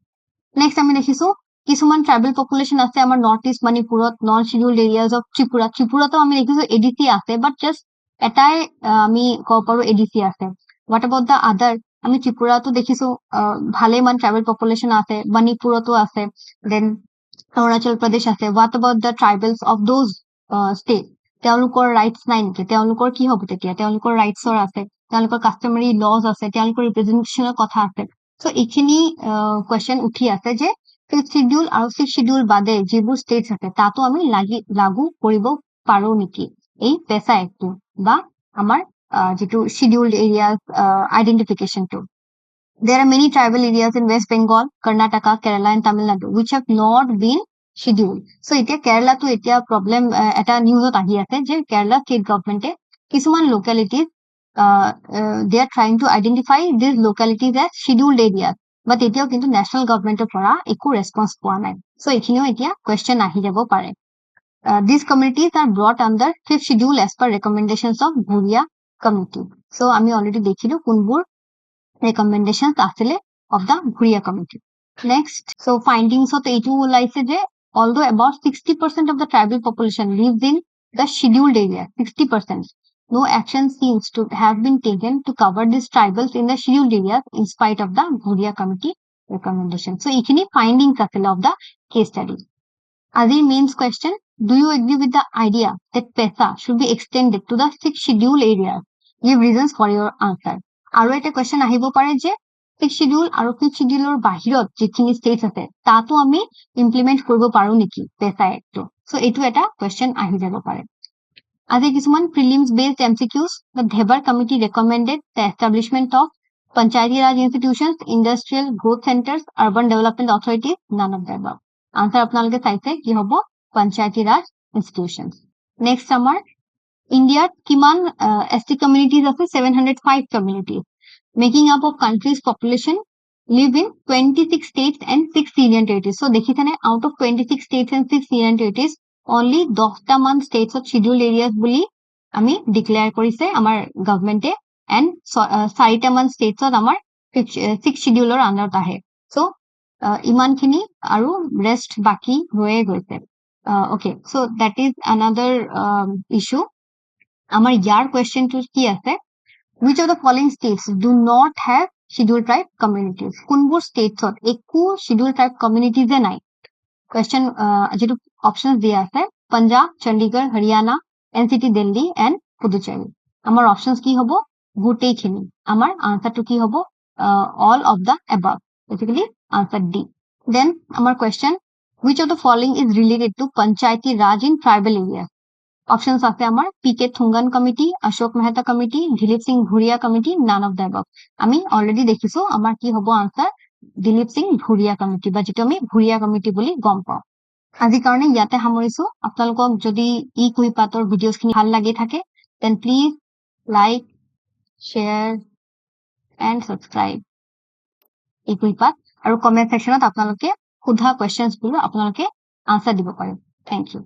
next ami dekhisu কিছুমান tribal population আছে আমাৰ north east মণিপুৰত non scheduled areas of ত্ৰিপুৰাতো আমি দেখিছো ADC আছে বাট just এটাই আমি কব পাৰো এডিসি আছে হোৱাট এবাউট দা আদাৰ আমি ত্ৰিপুৰাতো দেখিছো ভালেমান ট্ৰাইবেল পপুলেশন আছে মণিপুৰতো আছে দেন অৰুণাচল প্ৰদেশ আছে what about the tribals of those state তেওঁলোকৰ ৰাইটছ নাই নেকি তেওঁলোকৰ কি হ'ব তেতিয়া তেওঁলোকৰ ৰাইটছৰ আছে তেওঁলোকৰ কাষ্টমাৰী লজ আছে তেওঁলোকৰ ৰিপ্ৰেজেন্টেশনৰ কথা আছে সো এইখিনি কোৱেশ্চন উঠি আছে যে 5th শিডিউল আৰু 6th শিডিউল বাদে যিবোৰ ষ্টেটস আছে তাতো আমি লাগু কৰিব পাৰো নেকি এই পেছা এক্টটো বা আমাৰ যেটো শিডিউলড এৰিয়াজ আইডেন্টিফিকেশনটো there are many tribal areas in West Bengal Karnataka Kerala and Tamil Nadu which have not been scheduled so এতিয়া কেৰালা তো এতিয়া প্ৰবলেম এটা নিউজত আহি আছে যে কেৰালা ষ্টেট গভৰ্নমেন্টে কিছুমান লোকেলিটিজ they are trying to identify these localities as scheduled areas but এতিয়াও কিন্তু ন্যাশনাল গভৰ্নমেন্টৰ পৰা একো ৰেসপন্স পোৱা নাই সো এইখিনিও এতিয়া কোৱেশ্চন আহি যাব পাৰে these communities are brought under 5th schedule as per recommendations of Bhuria committee so আমি অলরেডি দেখিলো কোনবোৰ recommendations asile of the Bhuria committee next so findings of এইটো ওলাইছে যে although about 60% of the tribal population lives in the scheduled area 60% no action seems to have been taken to cover these tribals in the scheduled areas in spite of the Bhuria committee recommendation. So, ekhini findings of the case study. Azir mains question, do you agree with the idea that PESA should be extended to the 6 scheduled areas? Give reasons for your answer. Aro eta question ahibo pare je 6 schedule aru 5th schedule or bahirot jekhini states ase tato ami implement koribo paru niki PESA act to. So, etu eta question ahi jabo pare. As a কিছুমান prelims based MCQs, the Dhebar committee recommended the establishment of Panchayati Raj institutions, industrial growth centers, urban development authorities, none of the above. Answer apnaloke saise ki hobo Panchayati Raj institutions. Next summer, India kiman ST communities ase 705 communities, making up of country's population live in 26 states and 6 union territories. So dekhithane out of 26 states and 6 union territories only 10টা মান states of scheduled areas বুলি আমি declare কৰিছে আমাৰ গভৰ্নমেন্টে and 4টা মান states of আমাৰ 6 scheduleৰ আন্ডাৰত আহে সো ইমানখিনি আৰু ৰেষ্ট বাকি হৈয়ে গৈছে okay so that is another issue আমাৰ ইয়াৰ কোৱেশ্চনটো কি আছে which of the following states do not have scheduled tribe communities কোনবোৰ ষ্টেটছত একো scheduled tribe communities এ নাই question যেটো options দিয়া আছে Punjab Chandigarh Haryana NCT Delhi and Puducherry আমাৰ options কি হ'ব গোটেইখিনি আমাৰ answerটো কি হ'ব all of the above basically answer D then আমাৰ question which of the following is related to Panchayati Raj in tribal areas options আছে আমাৰ PK Thungan committee Ashok Mehta committee Dilip Singh Bhuria committee none of the above আমি already দেখিছো আমাৰ কি হ'ব answer Dilip Singh Bhuria committee বা যেটো আমি Bhuria committee বুলি গম পাওঁ আজি কাৰণে ইয়াতে সামৰিছো আপোনালোকক যদি ই কুইপাতৰ ভিডিওছখিনি ভাল লাগি থাকে then please like share and subscribe ই কুইপাত আৰু কমেন্ট সেকশনত আপোনালোকে সোধা কোৱেশ্চনছ বোৰ আপোনালোকে আনসাৰ দিব পাৰে thank you